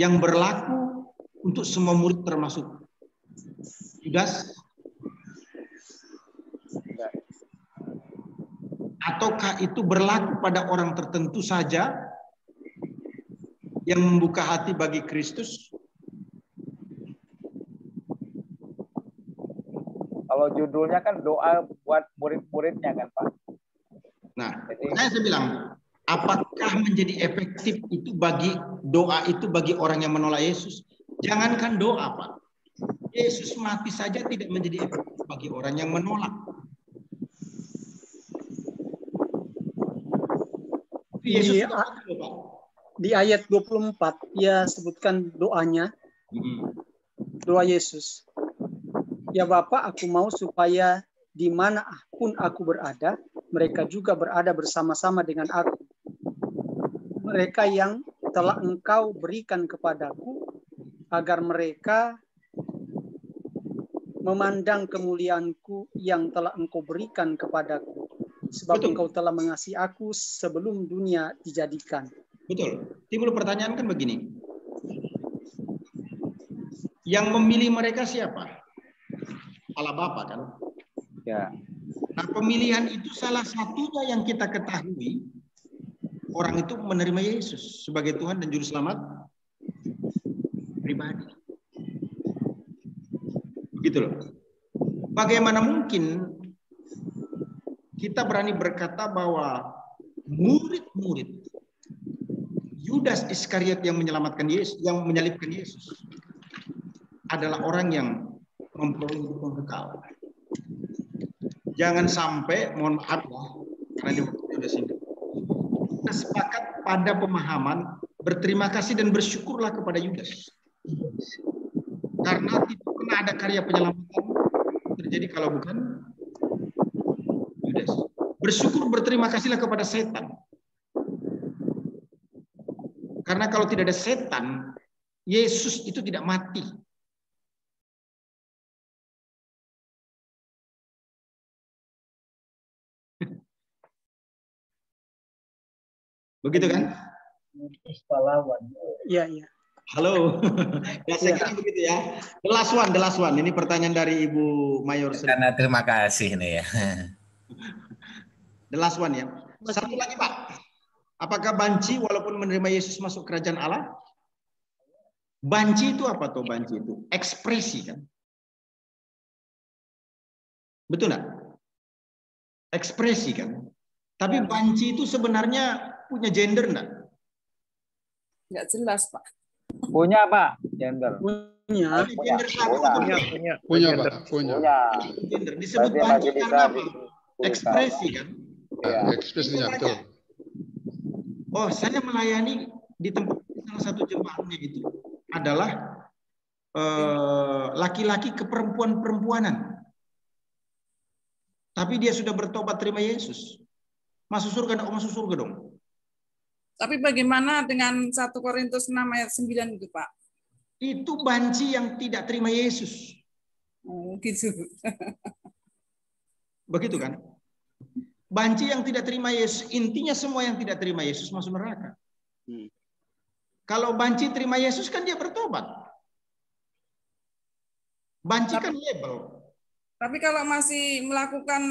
yang berlaku untuk semua murid termasuk Yudas? Ataukah itu berlaku pada orang tertentu saja yang membuka hati bagi Kristus? Kalau judulnya kan doa buat murid-muridnya kan Pak? Nah, saya bilang, apakah menjadi efektif itu bagi doa itu bagi orang yang menolak Yesus? Jangankan doa, Pak. Yesus mati saja tidak menjadi efektif bagi orang yang menolak. Yesus di ayat 24 ia sebutkan doanya. Doa Yesus. Ya Bapa, aku mau supaya di mana pun aku berada, mereka juga berada bersama-sama dengan aku. Mereka yang telah Engkau berikan kepadaku, agar mereka memandang kemuliaanku yang telah Engkau berikan kepadaku. Sebab Engkau telah mengasihi aku sebelum dunia dijadikan. Betul. Timbul pertanyaan kan begini. Yang memilih mereka siapa? Allah Bapa kan? Ya. Nah, pemilihan itu salah satunya yang kita ketahui, orang itu menerima Yesus sebagai Tuhan dan Juru Selamat pribadi. Begitu loh. Bagaimana mungkin kita berani berkata bahwa murid-murid Yudas Iskariot yang menyelamatkan Yesus, yang menyalibkan Yesus, adalah orang yang memperoleh hidup yang kekal. Jangan sampai, mohon maaf ya, karena ini sudah singkat. Kita sepakat pada pemahaman berterima kasih dan bersyukurlah kepada Yudas. Karena tidak pernah ada karya penyelamatan terjadi kalau bukan Yudas. Bersyukur berterima kasihlah kepada setan. Karena kalau tidak ada setan, Yesus itu tidak mati. Begitu kan? Iya, iya. Halo. Ya, saya kira begitu ya. The last one. Ini pertanyaan dari Ibu Mayor. Karena terima kasih nih ya. The last one ya. Satu lagi Pak. Apakah banci walaupun menerima Yesus masuk kerajaan Allah? Banci itu apa tuh banci itu? Ekspresi kan? Betul nggak? Ekspresi kan? Tapi banci itu sebenarnya punya gender enggak? Nggak jelas, Pak. Punya, Pak, gender. Punya. Punya, Pak. Punya. Gender. Disebut banci karena apa? Ekspresi kan? Ya, ekspresinya betul. Oh, saya melayani di tempat salah satu jemaatnya itu adalah laki-laki ke perempuan-perempuanan. Tapi dia sudah bertobat terima Yesus. Masuk surga enggak? Masuk surga dong. Tapi bagaimana dengan 1 Korintus 6 ayat 9 itu, Pak? Itu banci yang tidak terima Yesus. Oh, gitu. Begitu kan? Banci yang tidak terima Yesus, intinya semua yang tidak terima Yesus masuk neraka. Kalau banci terima Yesus kan dia bertobat. Banci kan label. Tapi kalau masih melakukan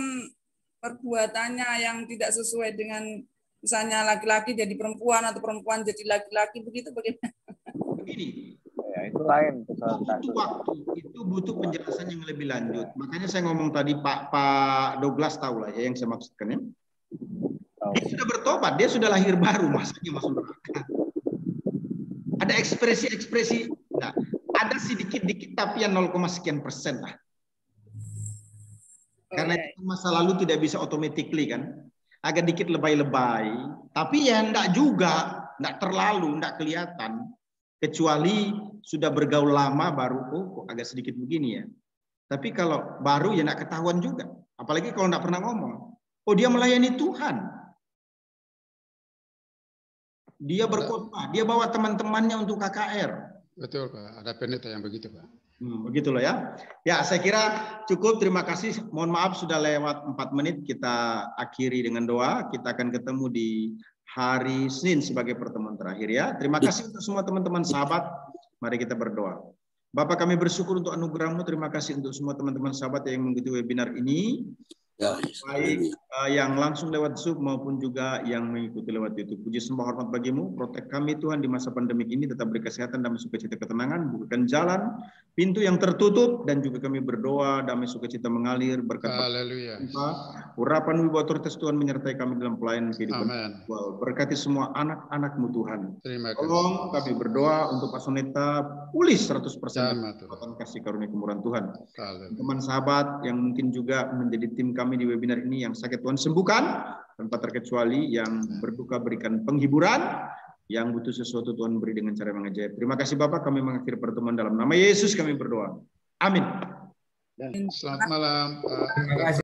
perbuatannya yang tidak sesuai dengan misalnya laki-laki jadi perempuan atau perempuan jadi laki-laki, begitu bagaimana? Begini. Ya, itu lain. Itu butuh penjelasan yang lebih lanjut. Makanya saya ngomong tadi Pak Douglas tahu lah ya yang saya maksudkan ya. Dia sudah bertobat, dia sudah lahir baru, masanya masuk neraka. Ada ekspresi-ekspresi, nah, ada sedikit-dikit tapi yang 0, sekian persen lah. Karena itu masa lalu tidak bisa automatically kan. Agak dikit lebay-lebay. Tapi ya enggak juga. Enggak terlalu, enggak kelihatan. Kecuali sudah bergaul lama baru, oh kok agak sedikit begini ya. Tapi kalau baru ya enggak ketahuan juga. Apalagi kalau enggak pernah ngomong. Oh dia melayani Tuhan. Dia berkhotbah. Dia bawa teman-temannya untuk KKR. Betul Pak. Ada pendeta yang begitu Pak. Begitulah ya. Ya, saya kira cukup. Terima kasih. Mohon maaf sudah lewat 4 menit. Kita akhiri dengan doa. Kita akan ketemu di hari Senin sebagai pertemuan terakhir ya. Terima kasih untuk semua teman-teman sahabat. Mari kita berdoa. Bapak, kami bersyukur untuk anugerah-Mu. Terima kasih untuk semua teman-teman sahabat yang mengikuti webinar ini. Baik yang langsung lewat Zoom maupun juga yang mengikuti lewat YouTube. Puji sembah hormat bagimu. Protek kami Tuhan di masa pandemik ini. Tetap beri kesehatan, damai sukacita ketenangan. Bukakan jalan, pintu yang tertutup. Dan juga kami berdoa, damai sukacita mengalir. Berkat urapan wibawa otoritas Tuhan menyertai kami dalam pelayanan kehidupan. Berkati semua anak-anak-Mu Tuhan. Tolong kami berdoa untuk Pak Soneta pulih 100% kekuatan kasih karunia kemurahan Tuhan. Teman sahabat yang mungkin juga menjadi tim kami di webinar ini yang sakit Tuhan sembuhkan, tanpa terkecuali yang berduka berikan penghiburan, yang butuh sesuatu Tuhan beri dengan cara yang ajaib. Terima kasih Bapak, kami mengakhiri pertemuan dalam nama Yesus kami berdoa. Amin. Selamat malam Pak. Terima kasih.